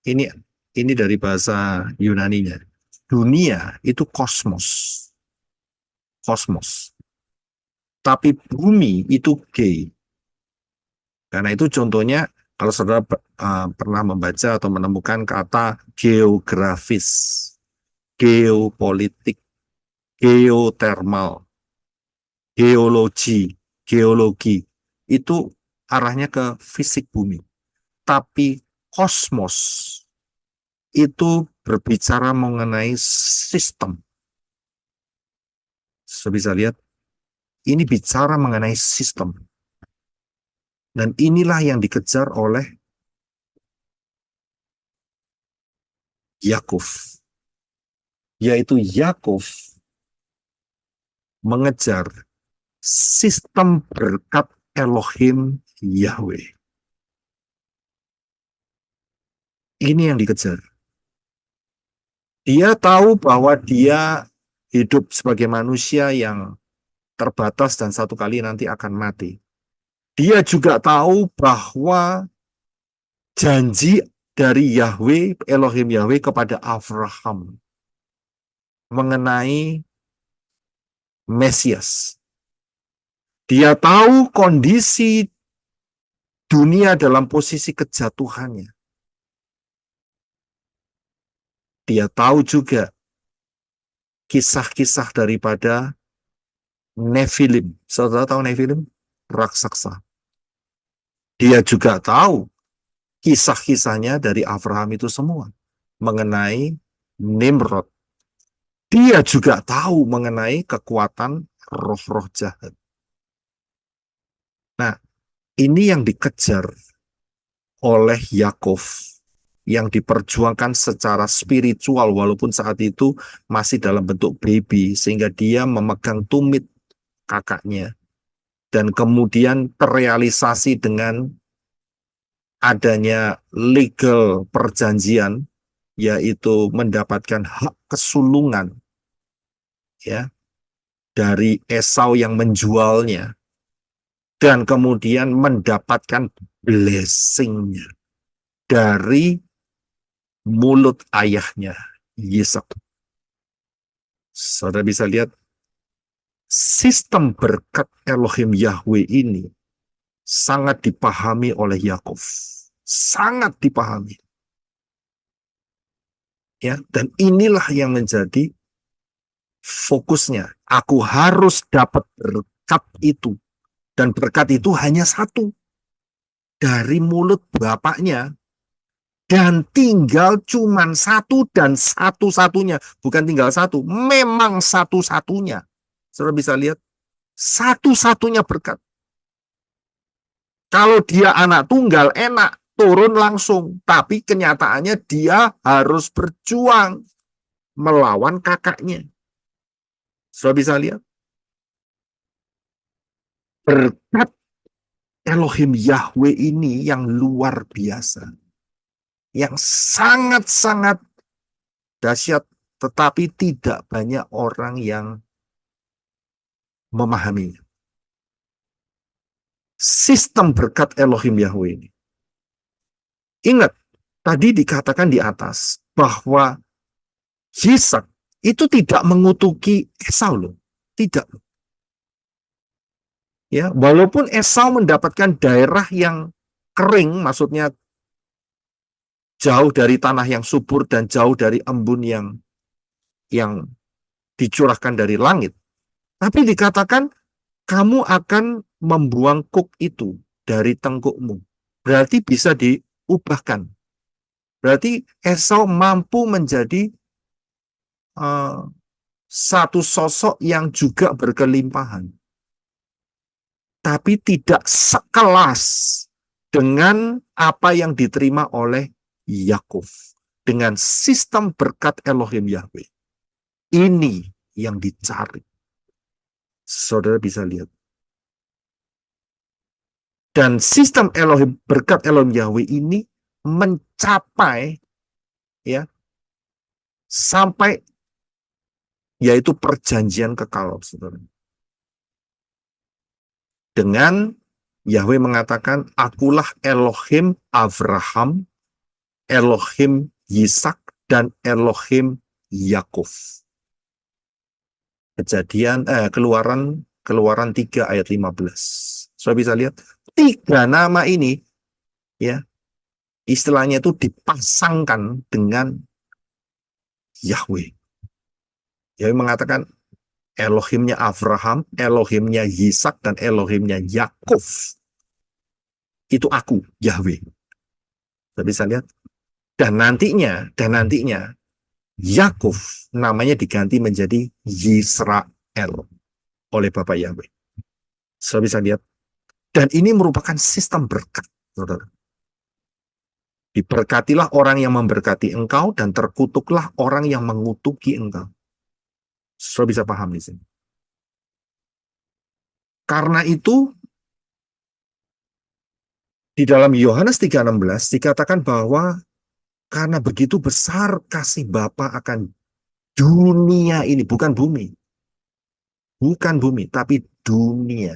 Ini dari bahasa Yunaninya. Dunia itu kosmos. Kosmos. Tapi bumi itu gay. Karena itu contohnya kalau saudara pernah membaca atau menemukan kata geografis, geopolitik, geotermal, geologi, itu arahnya ke fisik bumi. Tapi kosmos itu berbicara mengenai sistem. Saya bisa lihat, ini bicara mengenai sistem. Dan inilah yang dikejar oleh Yakov. Yaitu Yakov mengejar sistem berkat Elohim Yahweh. Ini yang dikejar. Dia tahu bahwa dia hidup sebagai manusia yang terbatas dan satu kali nanti akan mati. Dia juga tahu bahwa janji dari Yahweh, Elohim Yahweh kepada Abraham mengenai Mesias. Dia tahu kondisi dunia dalam posisi kejatuhannya. Dia tahu juga kisah-kisah daripada Nephilim. Saudara tahu Nephilim? Raksasa. Dia juga tahu kisah-kisahnya dari Abraham itu semua mengenai Nimrod. Dia juga tahu mengenai kekuatan roh-roh jahat. Nah, ini yang dikejar oleh Yakov, yang diperjuangkan secara spiritual walaupun saat itu masih dalam bentuk baby, sehingga dia memegang tumit kakaknya. Dan kemudian terrealisasi dengan adanya legal perjanjian, yaitu mendapatkan hak kesulungan, ya, dari Esau yang menjualnya dan kemudian mendapatkan blessing-nya dari mulut ayahnya Yisak. Saudara bisa lihat sistem berkat Elohim Yahweh ini sangat dipahami oleh Yakov. Sangat dipahami. Ya, dan inilah yang menjadi fokusnya. Aku harus dapat berkat itu. Dan berkat itu hanya satu. Dari mulut bapaknya. Dan tinggal cuman satu dan satu-satunya. Bukan tinggal satu. Memang satu-satunya. Saudara bisa lihat. Satu-satunya berkat. Kalau dia anak tunggal enak, turun langsung. Tapi kenyataannya dia harus berjuang melawan kakaknya. Sudah bisa lihat? Berkat Elohim Yahweh ini yang luar biasa. Yang sangat-sangat dahsyat, tetapi tidak banyak orang yang memahaminya. Sistem berkat Elohim Yahweh ini. Ingat, tadi dikatakan di atas bahwa Yisak itu tidak mengutuki Esau loh. Tidak. Ya, walaupun Esau mendapatkan daerah yang kering, maksudnya jauh dari tanah yang subur dan jauh dari embun yang dicurahkan dari langit. Tapi dikatakan kamu akan membuang kuk itu dari tengkukmu. Berarti bisa diubahkan. Berarti Esau mampu menjadi satu sosok yang juga berkelimpahan. Tapi tidak sekelas dengan apa yang diterima oleh Yakov. Dengan sistem berkat Elohim Yahweh. Ini yang dicari. Saudara bisa lihat. Dan sistem Elohim, berkat Elohim Yahweh ini mencapai ya sampai yaitu perjanjian kekal, saudara. Dengan Yahweh mengatakan, akulah Elohim Abraham, Elohim Yisak, dan Elohim Yakov. Keluaran 3 ayat 15. Sudah bisa lihat 3 nama ini ya istilahnya itu dipasangkan dengan Yahweh. Yahweh mengatakan Elohimnya Abraham, Elohimnya Yisak, dan Elohimnya Yakov. Itu aku, Yahweh. Sudah bisa lihat. Dan nantinya Yakov namanya diganti menjadi Yisrael oleh Bapak Yahweh. Sudah bisa lihat. Dan ini merupakan sistem berkat, saudara. Diberkatilah orang yang memberkati engkau dan terkutuklah orang yang mengutuki engkau. Sudah bisa paham di sini. Karena itu di dalam Yohanes 3:16 dikatakan bahwa karena begitu besar kasih Bapa akan dunia ini, bukan bumi. Bukan bumi, tapi dunia.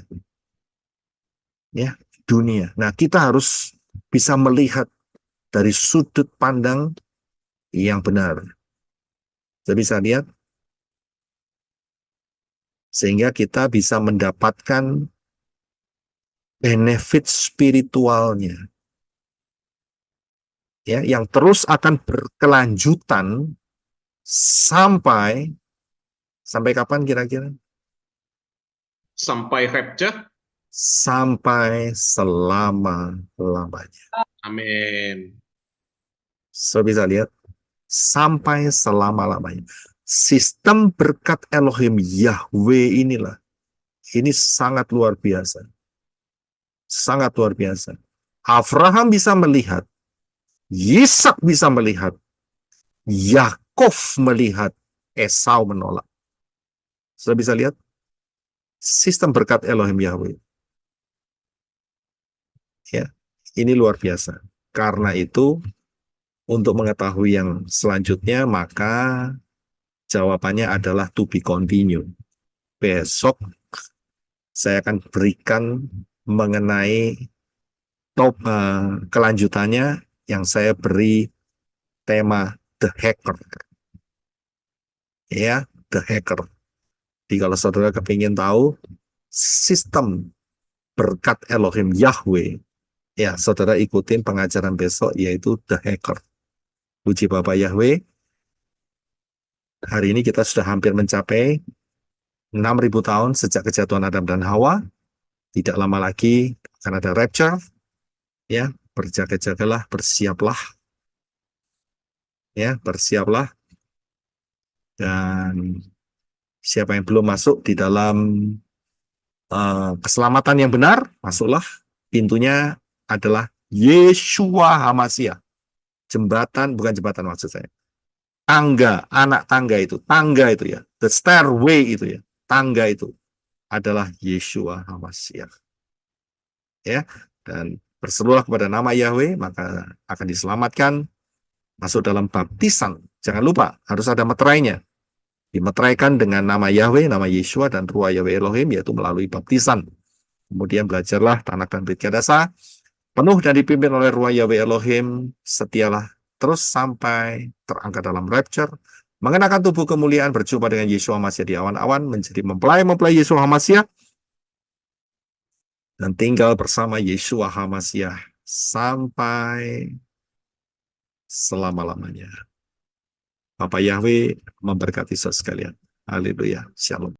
Ya, dunia. Nah, kita harus bisa melihat dari sudut pandang yang benar. Kita bisa lihat sehingga kita bisa mendapatkan benefit spiritualnya. Ya, yang terus akan berkelanjutan sampai kapan kira-kira? Sampai rapture? Sampai selama-lamanya. Amin. So bisa lihat sampai selama-lamanya. Sistem berkat Elohim Yahweh inilah. Ini sangat luar biasa. Sangat luar biasa. Abraham bisa melihat, Yisak bisa melihat, Yakov melihat, Esau menolak. Sudah bisa lihat sistem berkat Elohim Yahweh. Ya, ini luar biasa. Karena itu untuk mengetahui yang selanjutnya maka jawabannya adalah to be continued. besok saya akan berikan mengenai kelanjutannya yang saya beri tema The Hacker. Ya, The Hacker. Jadi kalau saudara kepingin tahu sistem berkat Elohim Yahweh, ya saudara ikutin pengajaran besok yaitu The Hacker. Puji Bapa Yahweh. Hari ini kita sudah hampir mencapai 6.000 tahun sejak kejatuhan Adam dan Hawa. Tidak lama lagi akan ada rapture. Ya, berjaga-jagalah, bersiaplah. Ya, bersiaplah. Dan siapa yang belum masuk di dalam keselamatan yang benar, masuklah. Pintunya adalah Yeshua HaMashiach. Jembatan, bukan jembatan maksud saya. Tangga, anak tangga itu ya. The stairway itu ya. Tangga itu adalah Yeshua HaMashiach. Ya, dan berserulah kepada nama Yahweh, maka akan diselamatkan, masuk dalam baptisan. Jangan lupa, harus ada meterainya. Dimeteraikan dengan nama Yahweh, nama Yeshua, dan Ruah Yahweh Elohim, yaitu melalui baptisan. Kemudian belajarlah Tanak dan Brit Kadasa, penuh dan dipimpin oleh Ruah Yahweh Elohim, setialah terus sampai terangkat dalam rapture, mengenakan tubuh kemuliaan, berjumpa dengan Yeshua HaMashiach di awan-awan, menjadi mempelai Yeshua HaMashiach, dan tinggal bersama Yeshua HaMashiach sampai selama-lamanya. Bapa Yahweh memberkati saudara sekalian. Haleluya. Shalom.